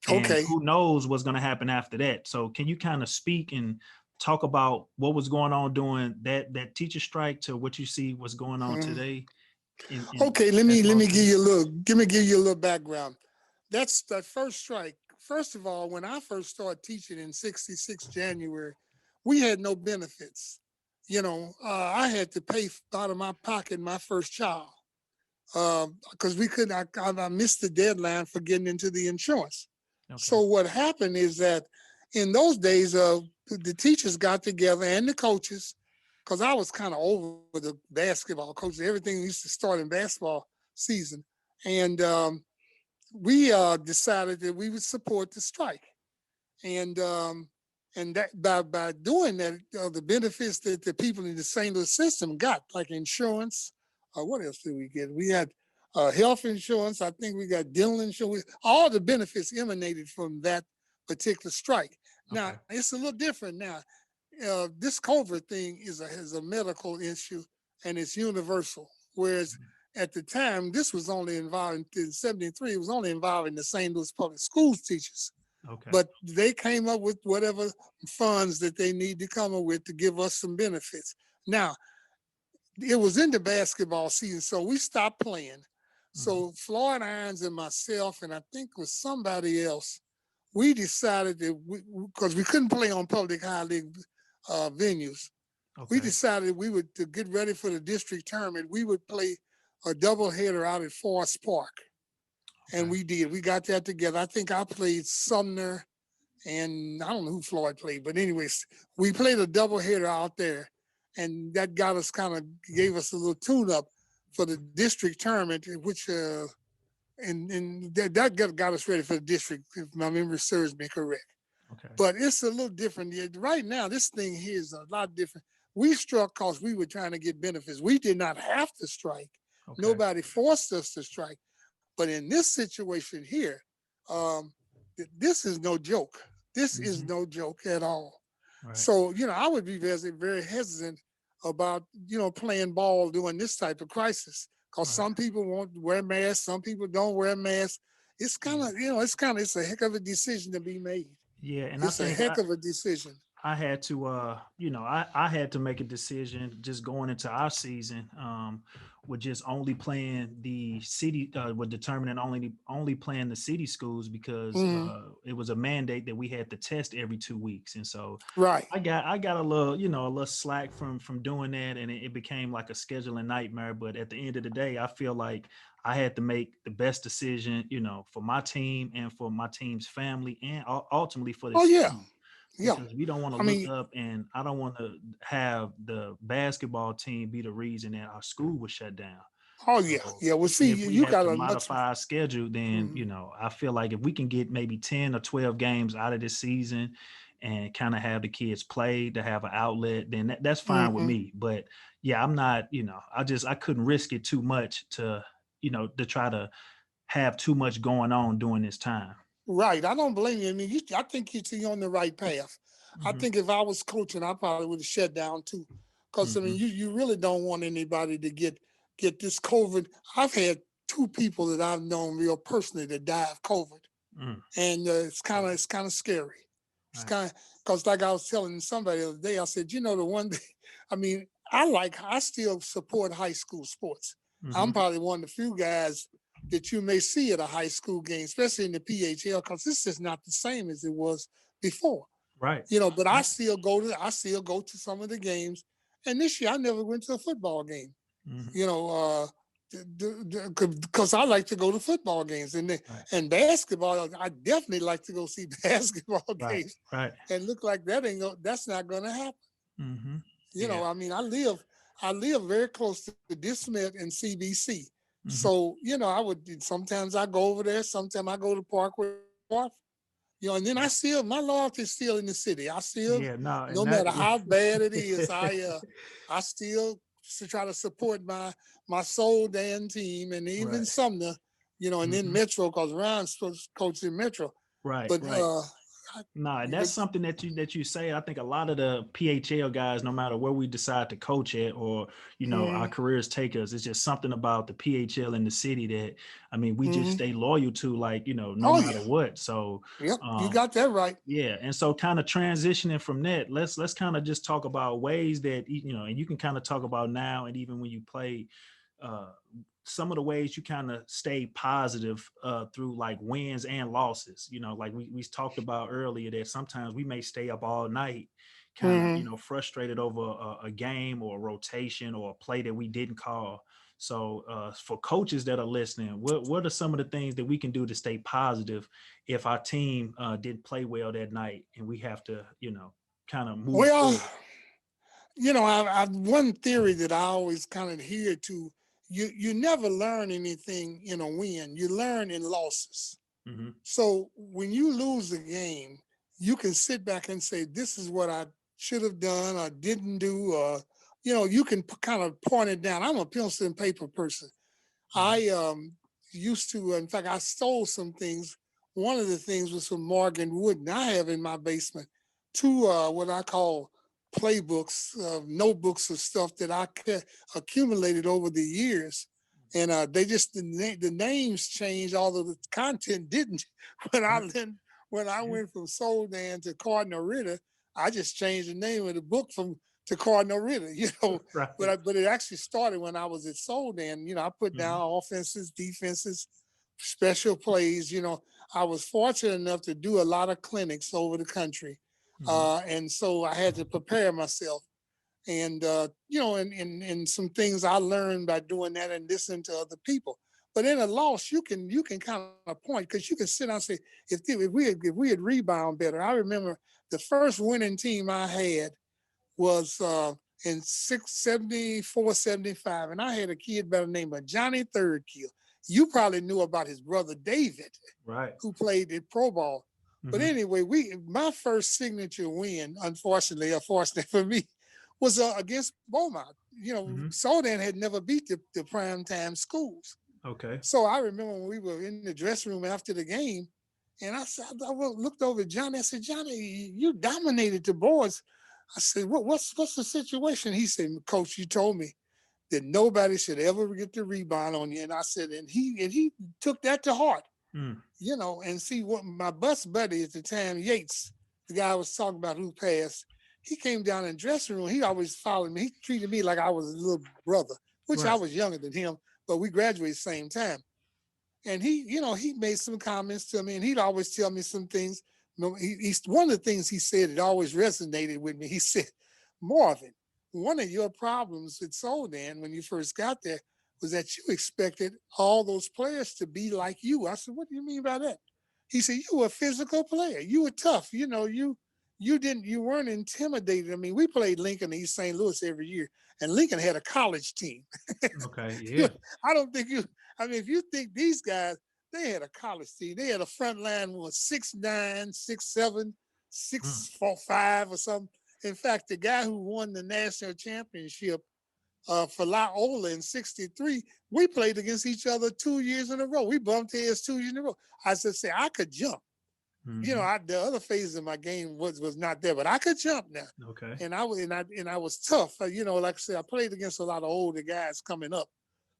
And Okay. who knows what's going to happen after that. So can you kind of speak and talk about what was going on during that teacher strike to what you see what's going on Mm-hmm. today in Okay, let me basketball give season? you a little background. That's that first strike. First of all, when I first started teaching in '66 January, we had no benefits. I had to pay out of my pocket my first child because we couldn't. I missed the deadline for getting into the insurance. Okay. So what happened is that in those days, the teachers got together and the coaches, because I was kind of over the basketball coach. Everything used to start in basketball season, and we decided that we would support the strike, and that by doing that, the benefits that the people in the St. Louis system got, like insurance. What else did we get? We had health insurance. I think we got dental insurance. All the benefits emanated from that particular strike. Now Okay. it's a little different now. This COVID thing is a medical issue and it's universal. Whereas at the time, this was only involving in '73. It was only involving the St. Louis public schools teachers. Okay. But they came up with whatever funds that they need to come up with to give us some benefits. Now, it was in the basketball season, so we stopped playing. Mhm. So Floyd Irons and myself, and I think it was somebody else, we decided that because we couldn't play on public high league venues, we Okay. decided we would, to get ready for the district tournament, we would play a doubleheader out at Forest Park. And Okay. we did. We got that together. I think I played Sumner, and I don't know who Floyd played, but anyways, we played a doubleheader out there, and that got us gave us a little tune-up for the district tournament, which and that got us ready for the district, if my memory serves me correct. Okay. But it's a little different. Right now, this thing here is a lot different. We struck because we were trying to get benefits. We did not have to strike. Okay. Nobody forced us to strike. But in this situation here, um, this is no joke. This is Mhm. no joke at all. Right. So, I would be very, very hesitant about, playing ball during this type of crisis because Right. some people won't wear masks, some people don't wear masks. It's kind Yeah. of, it's a heck of a decision to be made. Yeah, and I It's a think heck of a decision. I had to I had to make a decision just going into our season with just only playing the city with determining only playing the city schools because Hmm. it was a mandate that we had to test every 2 weeks. And so Right. I got a little a little slack from doing that, and it became like a scheduling nightmare. But at the end of the day, I feel like I had to make the best decision, for my team and for my team's family and ultimately for the Oh, yeah. school, Yeah. because we don't want to I look mean, up, and I don't want to have the basketball team be the reason that our school was shut down. oh, yeah. So Yeah. Well, see, if we you have got to a much. modify our schedule, then Mhm. I feel like if we can get maybe 10 or 12 games out of this season and kind of have the kids play to have an outlet, then that's fine with Mhm. me. But yeah, I'm not, I couldn't risk it too much to try to have too much going on during this time. Right. I don't blame you. I mean, I think you're on the right path. I Hmm. think if I was coaching, I probably would have shut down too. Because I mean, Hmm. you really don't want anybody to get this COVID. I've had two people that I've known real personally that die of COVID, Mm. and Sorry. it's kind of scary. It's Right. kind of because like I was telling somebody the other day, I said, the one day, I mean, I still support high school sports. I'm Hmm. probably one of the few guys that you may see at a high school game, especially in the PHL, because this is not the same as it was before. Right. But Right. I still go to some of the games. And this year I never went to a football game. Hmm. You know, because I like to go to football games Right. and basketball. I definitely like to go see basketball Right. games, Right. and look like that's not going to happen. Hmm. Yeah. I mean, I live very close to DeSmet and CBC, Hmm. so I would sometimes I go over there, sometimes I go to Parkway North, and then Yeah. my loyalty is still in the city. I still, Yeah. No, no and that. matter how bad it is, I still try to support my Soldan team and even Right. Sumner, and then Hmm. Metro because Ryan's coaching Metro. Right. But Right. No, and that's but something that you say. I think a lot of the PHL guys, no matter where we decide to coach at, or our mm, careers take us, it's just something about the PHL in the city that we just mm, stay loyal to, like no oh matter yeah, what. So, yep, you um, got that right. yeah, and so kind of transitioning from that, let's kind of just talk about ways that and you can kind of talk about now, and even when you play, uh, some of the ways you kind of stay positive through like wins and losses. Like we talked about earlier, that sometimes we may stay up all night, kind of Mm-hmm. frustrated over a game or a rotation or a play that we didn't call. So for coaches that are listening, what are some of the things that we can do to stay positive if our team didn't play well that night and we have to kind of move Well, forward? one theory that I always kind of adhere to, you never learn anything in a win. You learn in losses. Mm-hmm. So when you lose a game, you can sit back and say, this is what I should have done or didn't do, or, you can kind of point it down. I'm a pencil and paper person. Mm-hmm. I used to, in fact, I stole some things. One of the things was from Morgan Wooden. I have in my basement two what I call playbooks, notebooks of stuff that I accumulated over the years. And they just the names changed, although the content didn't. When I then when I Yeah. went from Soldan to Cardinal Ritter, I just changed the name of the book from to Cardinal Ritter. Right. But it actually started when I was at Soldan. I put Mm-hmm. down offenses, defenses, special plays. I was fortunate enough to do a lot of clinics over the country, Mm-hmm. and so I had to prepare myself. And and some things I learned by doing that and listening to other people. But in a loss, you can kind of point because you can sit down and say if we had rebound better. I remember the first winning team I had was in 74, 75. And I had a kid by the name of Johnny Thirdkill. You probably knew about his brother David, Right. who played in pro ball. But Mm-hmm. anyway, my first signature win, unfortunately for me, was against Beaumont. Mm-hmm. Soldan had never beat the primetime schools. Okay. So I remember when we were in the dressing room after the game, and I looked over at Johnny. I said, Johnny, you dominated the boys. I said, what's the situation? He said, Coach, you told me that nobody should ever get the rebound on you. And I said, and he took that to heart, Mm. and see what my bus buddy at the time, Yates, the guy I was talking about who passed, he came down in the dressing room. He always followed me. He treated me like I was a little brother, which I Right. was younger than him, but we graduated the same time. And he made some comments to me, and he'd always tell me some things. He's one of the things he said that always resonated with me. He said, Marvin, one of your problems at Soldan when you first got there was that you expected all those players to be like you. I said, what do you mean by that? He said, you were a physical player. You were tough. You weren't intimidated. I mean, we played Lincoln East St. Louis every year, and Lincoln had a college team. Okay. You- Yeah. I don't think you. I mean, if you think these guys, they had a college team. They had a front line was 6'9", 6'7", Mm. 6'5", or something. In fact, the guy who won the national championship for La Ola in '63, we played against each other 2 years in a row. We bumped heads 2 years in a row. I said, say I could jump. Mm-hmm. The other phase of my game was not there, but I could jump now. Okay. And I was tough. Like I said, I played against a lot of older guys coming up.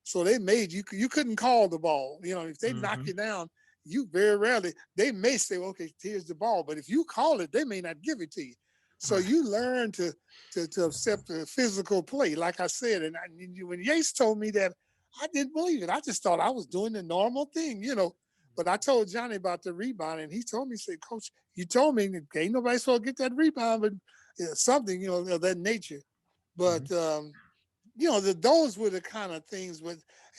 So they made you couldn't call the ball. If they knock Mm-hmm. you down, you very rarely, they may say, okay, here's the ball. But if you call it, they may not give it to you. So Right. you learn to accept the physical play, like I said. And when Yates told me that, I didn't believe it. I just thought I was doing the normal thing. But I told Johnny about the rebound, and he told me, he said, Coach, you told me ain't nobody supposed to get that rebound, but something, of that nature. Mm-hmm. But those were the kind of things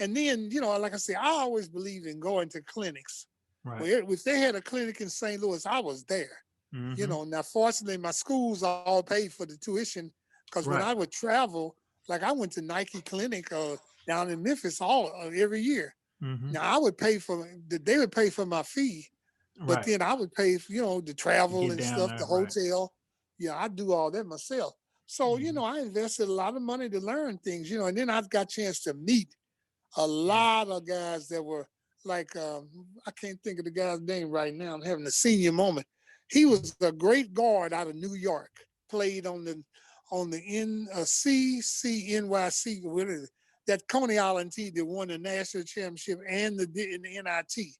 and then, like I said, I always believed in going to clinics. Right. Where if they had a clinic in St. Louis, I was there. Mm-hmm. Now fortunately my schools all paid for the tuition because when Right. I would travel, like I went to Nike Clinic down in Memphis all every year. Mm-hmm. Now I would they would pay for my fee, but Right. then I would pay for, the To travel get and down stuff, there. the Right. hotel. Yeah, I do all that myself. So, Mm-hmm. I invested a lot of money to learn things, and then I've got a chance to meet a Yeah. lot of guys that were like, I can't think of the guy's name right now. I'm having a senior moment. He was a great guard out of New York, played on the CCNYC, what is it? That Coney Island team that won the national championship and the NIT.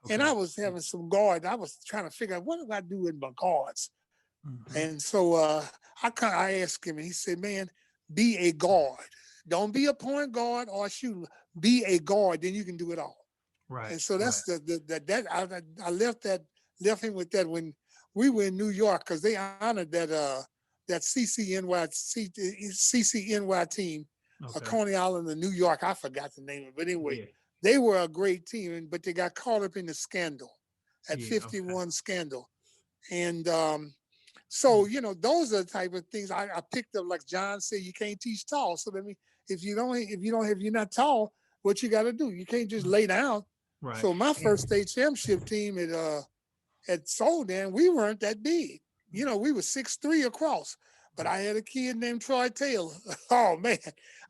And Okay. I was having some guard. I was trying to figure out what do I do in my guards. Mm-hmm. And so I asked him, and he said, "Man, be a guard. Don't be a point guard or a shooter. Be a guard. Then you can do it all." Right. And so Right. that's I left him with that when we were in New York because they honored that CCNY team, Okay. Coney Island in New York. I forgot the name of it, but anyway, Yeah. they were a great team, but they got caught up in the scandal, at Yeah. Okay. 51 scandal, and So, those are the type of things I picked up. Like John said, you can't teach tall. So if you're not tall, what you got to do? You can't just lay down. Right. So my first state championship team at Soldan, we weren't that big. We were 6'3" across. But I had a kid named Troy Taylor. Oh man,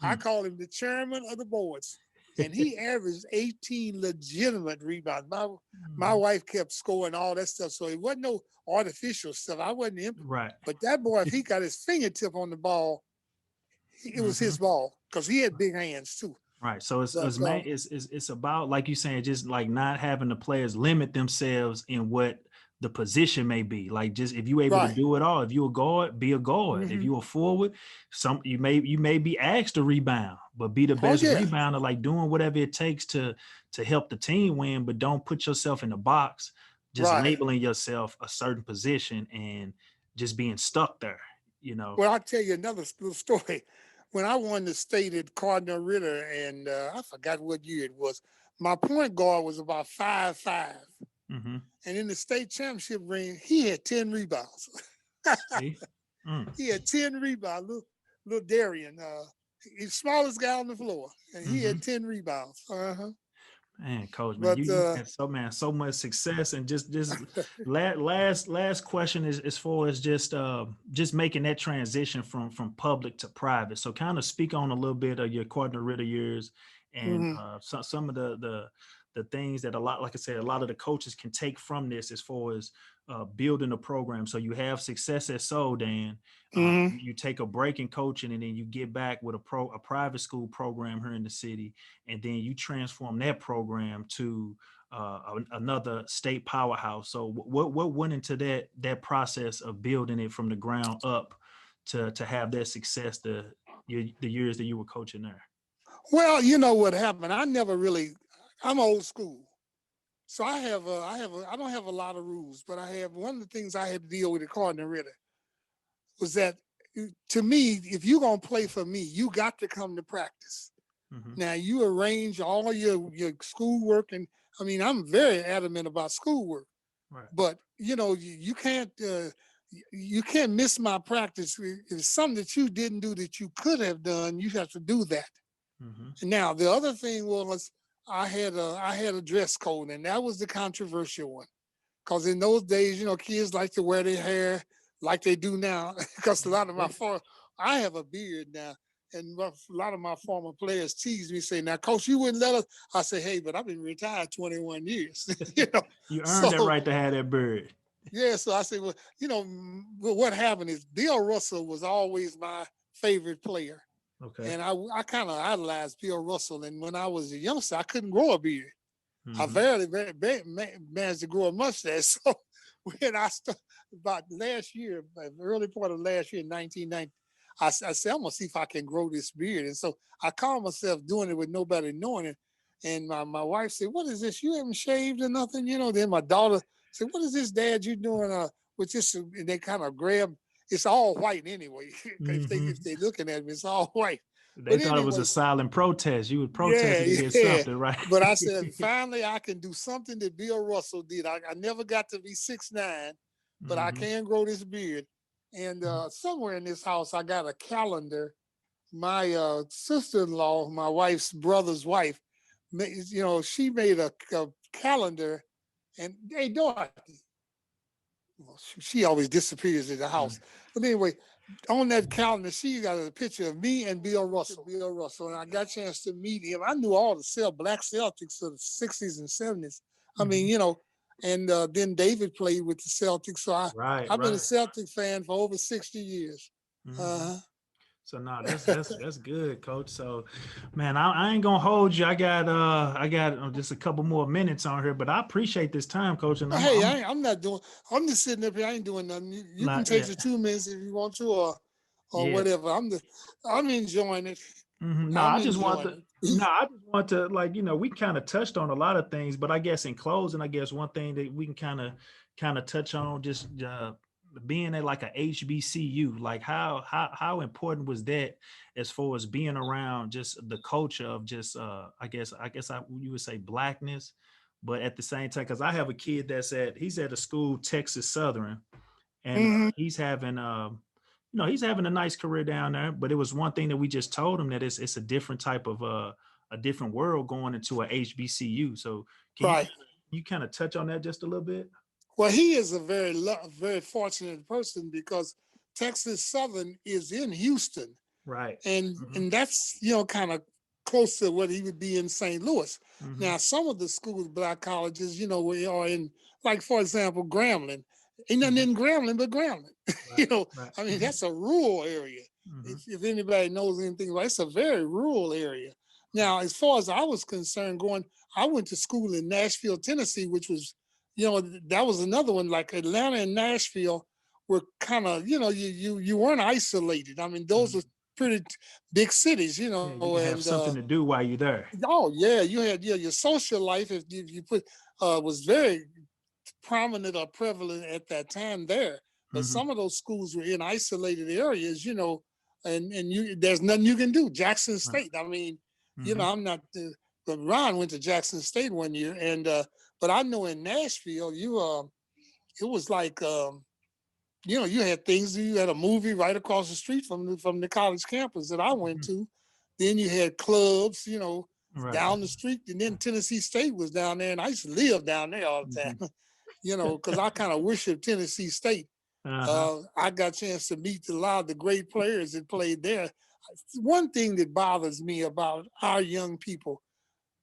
I call him the chairman of the boards. And he averaged 18 legitimate rebounds. My wife kept scoring all that stuff. So it wasn't no artificial stuff. I wasn't him. Right. But that boy, if he got his fingertip on the ball, it was his ball because he had big hands too. Right. So it's about, like you saying, just like not having the players limit themselves in what the position may be. Like, just if you able to do it all, if you a guard, be a guard. If you a forward, you may be asked to rebound, but be the best rebounder, like doing whatever it takes to help the team win, but don't put yourself in the box, just labeling yourself a certain position and just being stuck there, Well, I'll tell you another little story. When I won the state at Cardinal Ritter, and I forgot what year it was, my point guard was about 5'5". And in the state championship ring, he had 10 rebounds. He had 10 rebounds. Little Darian, he's the smallest guy on the floor, and he had 10 rebounds. Man, Coach, man, you had so much success, and just last question is as far as just making that transition from public to private. So kind of speak on a little bit of your Cardinal Ritter years and some of the things that a lot of the coaches can take from this as far as building a program. So you have success at Soldan, you take a break in coaching, and then you get back with a private school program here in the city, and then you transform that program to another state powerhouse. So what went into that process of building it from the ground up to have that success the years that you were coaching there? Well, you know what happened. I'm old school. So I don't have a lot of rules, but one of the things I had to deal with at Cardinal Ritter was that, to me, if you're going to play for me, you got to come to practice. Now, you arrange all your schoolwork, and I mean, I'm very adamant about schoolwork, but you can't miss my practice. If it's something that you didn't do that you could have done, you have to do that. And now the other thing was, I had a dress code, and that was the controversial one, because in those days, kids like to wear their hair like they do now. Because a lot of I have a beard now, and a lot of my former players tease me, say, "Now, Coach, you wouldn't let us." I say, "Hey, but I've been retired 21 years." You earned that right to have that beard. Yeah, so I say, well, what happened is Bill Russell was always my favorite player. Okay. And I kind of idolized Bill Russell. And when I was a youngster, I couldn't grow a beard. I barely managed to grow a mustache. So when I started about last year, early part of last year, 1990, I said, I'm going to see if I can grow this beard. And so I caught myself doing it with nobody knowing it. And my wife said, "What is this? You haven't shaved or nothing?" Then my daughter said, "What is this, Dad, you doing with this?" And they kind of grabbed. It's all white anyway. If they looking at me, it's all white. They thought it was a silent protest. You would protest against something, right? But I said, finally, I can do something that Bill Russell did. I never got to be 6'9", but I can grow this beard. And somewhere in this house, I got a calendar. My sister-in-law, my wife's brother's wife, she made a calendar. And hey, Dorothy, she always disappears in the house. But anyway, on that calendar, she got a picture of me and Bill Russell. And I got a chance to meet him. I knew all the black Celtics of the 60s and 70s. I mean, and then David played with the Celtics. So I've been a Celtic fan for over 60 years. So no, that's good, Coach. So, man, I ain't gonna hold you. I got just a couple more minutes on here, but I appreciate this time, Coach. And I'm just sitting up here. I ain't doing nothing. You can take the 2 minutes if you want to, or whatever. I'm enjoying it. I just want to like, we kind of touched on a lot of things, but I guess in closing, one thing that we can kind of touch on just being at like a HBCU, like how important was that as far as being around just the culture of just you would say blackness, but at the same time, because I have a kid he's at a school, Texas Southern, and Mhm. he's having a nice career down there. But it was one thing that we just told him, that it's a different type of a different world going into a HBCU. So can Right. you kind of touch on that just a little bit? Well, he is a very fortunate person because Texas Southern is in Houston, Right. and Hmm. and that's kind of close to what he would be in St. Louis. Hmm. Now, some of the schools, black colleges, we are in, like for example, Grambling. Ain't nothing Hmm. in Grambling but Grambling. Right. Right. I mean, that's a rural area. Hmm. If anybody knows anything about it, it's a very rural area. Now, as far as I was concerned, I went to school in Nashville, Tennessee, which was, that was another one. Like Atlanta and Nashville were kind of, you weren't isolated. I mean, those Hmm. are pretty big cities, Yeah, you can have and something to do while you're there. oh yeah, you had your social life. If you put was very prominent or prevalent at that time there. But Hmm. some of those schools were in isolated areas, and there's nothing you can do. Jackson Right. State. I mean, Hmm. I'm not. But Ron went to Jackson State one year, and but I know in Nashville, it was like you had things. You had a movie right across the street from the college campus that I went Hmm. to. Then you had clubs, Right. down the street, and then Tennessee State was down there, and I used to live down there all the Hmm. time, because I kind of worship Tennessee State. Uh-huh. I got a chance to meet a lot of the great players that played there. One thing that bothers me about our young people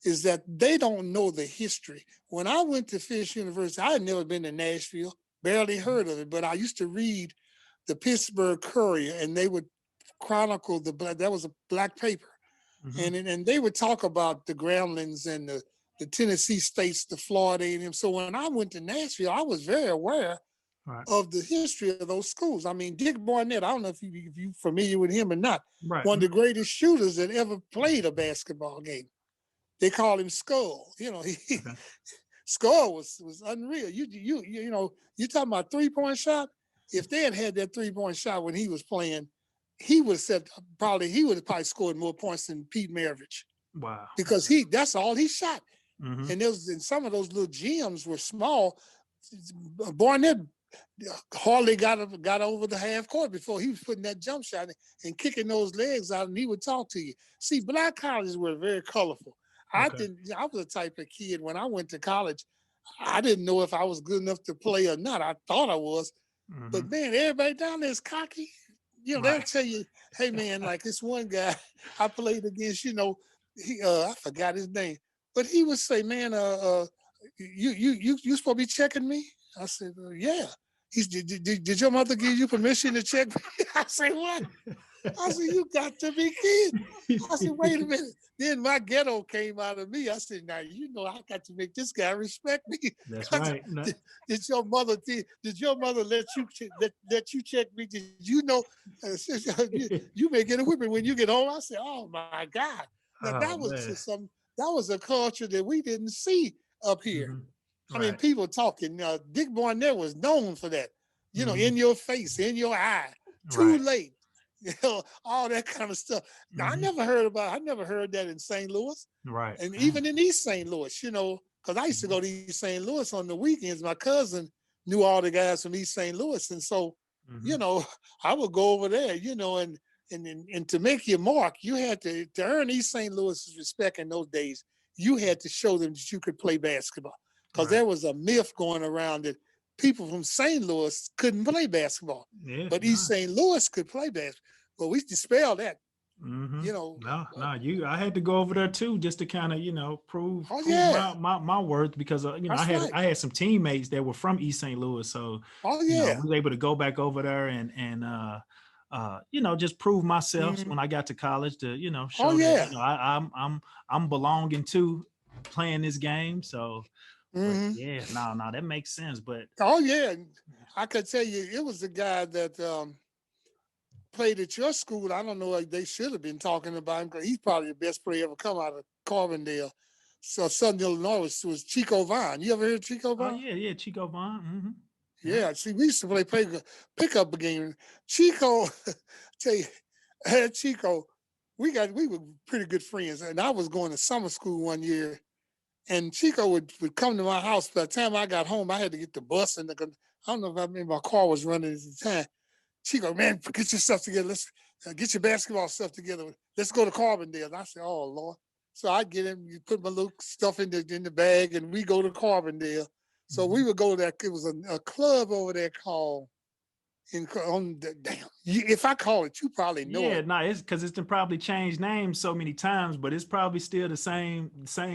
is that they don't know the history. When I went to Fisk University, I had never been to Nashville, barely heard of it, but I used to read the Pittsburgh Courier, and they would chronicle that was a black paper, Hmm. and they would talk about the Gremlins and the Tennessee States, the Florida A&M. So when I went to Nashville, I was very aware Right. of the history of those schools. I mean, Dick Barnett, I don't know if you're familiar with him or not, Right. one of the greatest shooters that ever played a basketball game. They call him Skull. Okay. Skull was unreal. You talking about 3-point shot? If they had that 3-point shot when he was playing, he would have probably scored more points than Pete Maravich Wow. because that's all he shot. Hmm. And some of those little gems were small. Barnett hardly got over the half court before he was putting that jump shot and kicking those legs out, and he would talk to you. See, black colleges were very colorful. I Okay. didn't. I was the type of kid when I went to college. I didn't know if I was good enough to play or not. I thought I was, Hmm. but man, everybody down there is cocky. They'll Right. tell you, "Hey, man, like this one guy I played against. He I forgot his name, but he would say, man, you supposed to be checking me." I said, yeah. Did your mother give you permission to check me? I said, what? I said, you got to be kidding. I said, wait a minute. Then my ghetto came out of me. I said, now I got to make this guy respect me. That's right. No. Did your mother let you check me? Did you know you may get a whipping when you get home? I said, oh my God. Now Oh man. that was a culture that we didn't see up here. Hmm. I mean, Right. people talking. Dick Barnett was known for that. In Hmm. your face, in your eye, too Right. late. All that kind of stuff. Now, Hmm. I never heard that in St. Louis, Right. and Yeah. even in East St. Louis. Because I used to Hmm. go to East St. Louis on the weekends. My cousin knew all the guys from East St. Louis, and so Hmm. you know, I would go over there. And to make your mark, you had to earn East St. Louis's respect in those days. You had to show them that you could play basketball, because Right. there was a myth going around that people from St. Louis couldn't play basketball, Yeah. but No. East St. Louis could play basketball. But we dispelled that, Hmm. you know. No, no, I had to go over there too, just to kind of, prove Oh prove yeah, my worth, because that's right. I had some teammates that were from East St. Louis, so Oh yeah. we was able to go back over there and just prove myself Mhm. when I got to college, to Oh show that yeah. I'm belonging to playing this game. So, but Hmm. yeah, no, that makes sense. But Oh yeah. I could tell you, it was the guy that played at your school. I don't know. Like, they should have been talking about him because he's probably the best player ever come out of Carbondale. So Southern Illinois was Chico Vine. You ever heard of Chico oh Vine? yeah, yeah, Chico Vaughn. Hmm. Yeah. Yeah. See, we used to play pickup game. Chico, tell you, Chico, we were pretty good friends, and I was going to summer school one year, and Chico would come to my house. By the time I got home, I had to get the bus, and I don't know if I mean my car was running at the time. Chico, man, get your stuff together. Let's get your basketball stuff together. Let's go to Carbondale. And I said, oh Lord. So I get him, you put my little stuff in the bag, and we go to Carbondale. So we would go there. It was a club over there called damn. If I call it, you probably know it. Yeah, it's because it's probably changed names so many times, but it's probably still the same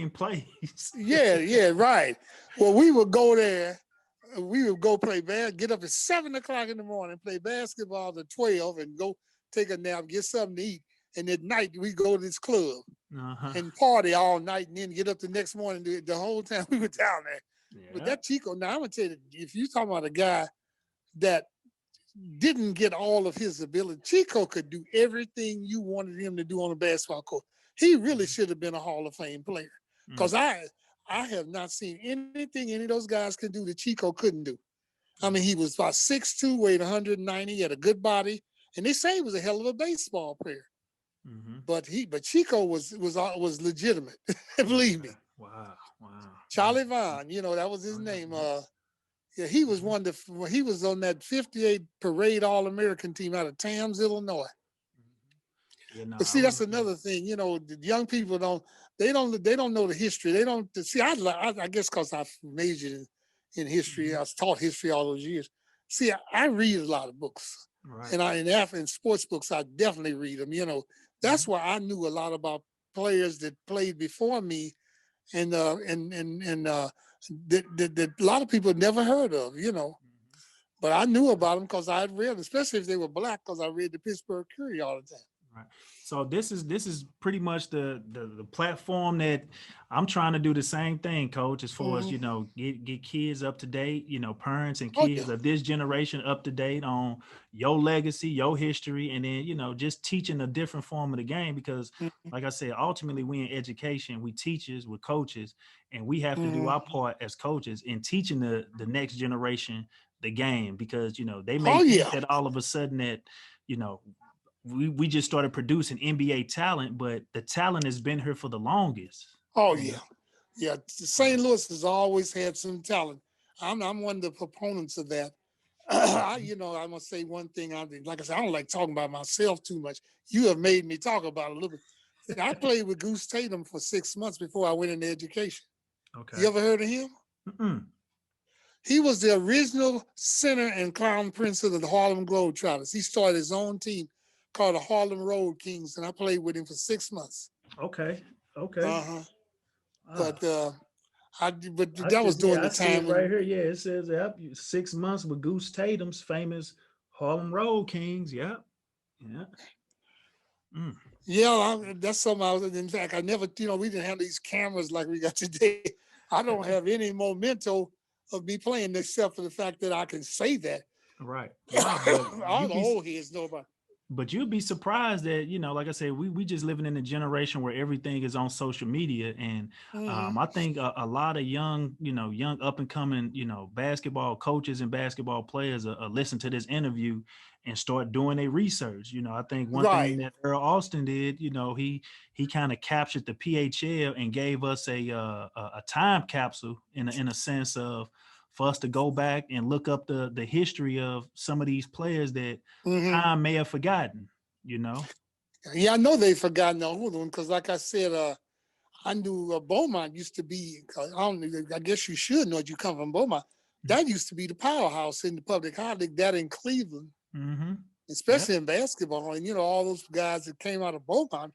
place. Yeah, right. Well, we would go there. We would go play get up at 7 o'clock in the morning, play basketball to 12, and go take a nap, get something to eat. And at night, we go to this club and party all night, and then get up the next morning. The whole time we were down there. Yeah. But that Chico, now I'm going to tell you, if you're talking about a guy that didn't get all of his ability, Chico could do everything you wanted him to do on the basketball court. He really should have been a Hall of Fame player. Because I have not seen anything any of those guys could do that Chico couldn't do. I mean, he was about 6'2", weighed 190, he had a good body, and they say he was a hell of a baseball player. But Chico was legitimate. Believe me. Wow. Charlie Vaughn, that was his name. Yeah, he was he was on that 58 parade All-American team out of Tams, Illinois. Yeah, but see, that's another thing. The young people don't know the history. They don't see. I guess because I majored in history, I was taught history all those years. See, I read a lot of books, right. And in sports books, I definitely read them. That's why I knew a lot about players that played before me, and that a lot of people never heard of. But I knew about them because I had read them, especially if they were black, because I read the Pittsburgh Courier all the time. Right. So this is pretty much the platform that I'm trying to do the same thing, Coach, as far as, get kids up to date, parents and kids of this generation up to date on your legacy, your history, and then, just teaching a different form of the game, because like I said, ultimately we in education, we teachers, we're coaches, and we have to do our part as coaches in teaching the next generation the game, because, they may think that all of a sudden that, we just started producing NBA talent, but the talent has been here for the longest. Oh, yeah. St. Louis has always had some talent. I'm one of the proponents of that. I'm going to say one thing. Like I said, I don't like talking about myself too much. You have made me talk about it a little bit. I played with Goose Tatum for 6 months before I went into education. Okay. You ever heard of him? Mm-mm. He was the original center and crown prince of the Harlem Globetrotters. He started his own team called the Harlem Road Kings, and I played with him for 6 months. Okay. But that was during the time right here. Yeah, it says 6 months with Goose Tatum's famous Harlem Road Kings. Yeah. Yeah, that's something I was. In fact, I never. We didn't have these cameras like we got today. I don't have any memento of me playing, except for the fact that I can say that. Right. All the old heads know about it. But you'd be surprised that, like I said, we just living in a generation where everything is on social media. And I think a lot of young up and coming, basketball coaches and basketball players listen to this interview and start doing their research. I think one thing that Earl Austin did, he kind of captured the PHL and gave us a time capsule in a sense of, for us to go back and look up the history of some of these players that time may have forgotten, Yeah, I know they've forgotten the old one because, like I said, I knew Beaumont used to be, I guess you should know it, you come from Beaumont. That used to be the powerhouse in the public high league, that in Cleveland, especially in basketball. And, all those guys that came out of Beaumont,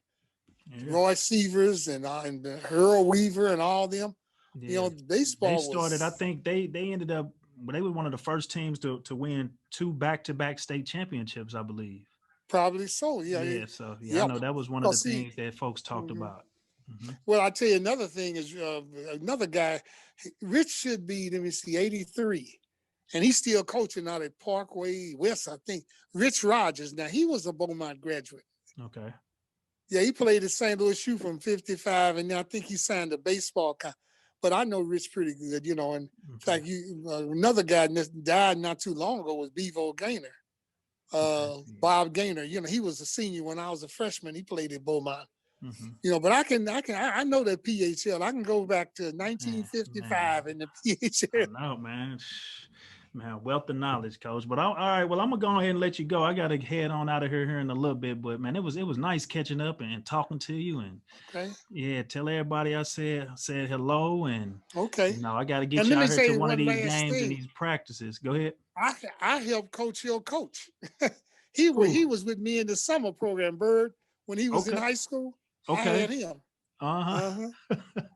Roy Sievers and Earl Weaver and all them. Yeah. Baseball. They started. I think they ended up. They were one of the first teams to win 2 back-to-back state championships, I believe. Probably so. Yeah. Yeah. So I know that was one of the things that folks talked about. Well, I tell you another thing is another guy. Rich should be 83, and he's still coaching out at Parkway West. I think Rich Rogers. Now he was a Beaumont graduate. Okay. Yeah, he played at St. Louis U from 55, and I think he signed a baseball contract. But I know Rich pretty good, and in fact, another guy that died not too long ago was Bevo Gaynor, Bob Gaynor. He was a senior when I was a freshman. He played at Beaumont. But I know that PHL. I can go back to 1955 in the PHL. No, man. Man, wealth of knowledge, Coach. But all right, well, I'm gonna go ahead and let you go. I gotta head on out of here in a little bit. But man, it was nice catching up and talking to you. And Okay. yeah, tell everybody I said hello. And Okay. I gotta get And you let me out here say to one of one these last games and thing. these practices. Go ahead. I helped coach your coach. he Ooh. was with me in the summer program, Bird, when he was in Okay. high school. I Okay. had him. Uh-huh.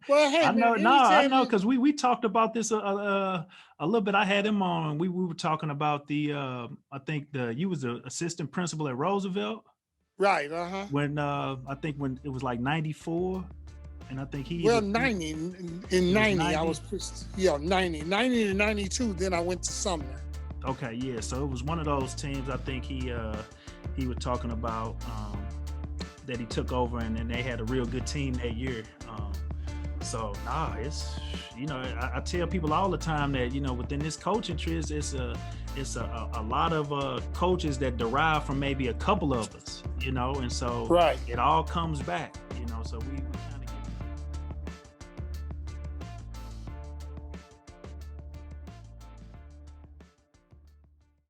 Well, hey I know. man, No, I anytime know, you because we talked about this a little bit. I had him on. We were talking about the I think you was the assistant principal at Roosevelt right, when I think when it was like 94, and I think he well, either 90 in it was 90, I 90. was 90 to 92. Then I went to Sumner. Okay, yeah. So it was one of those teams. I think he was talking about that he took over, and they had a real good team that year. So it's I tell people all the time that within this coaching tree, it's a lot of coaches that derive from maybe a couple of us, and so Right. it all comes back, so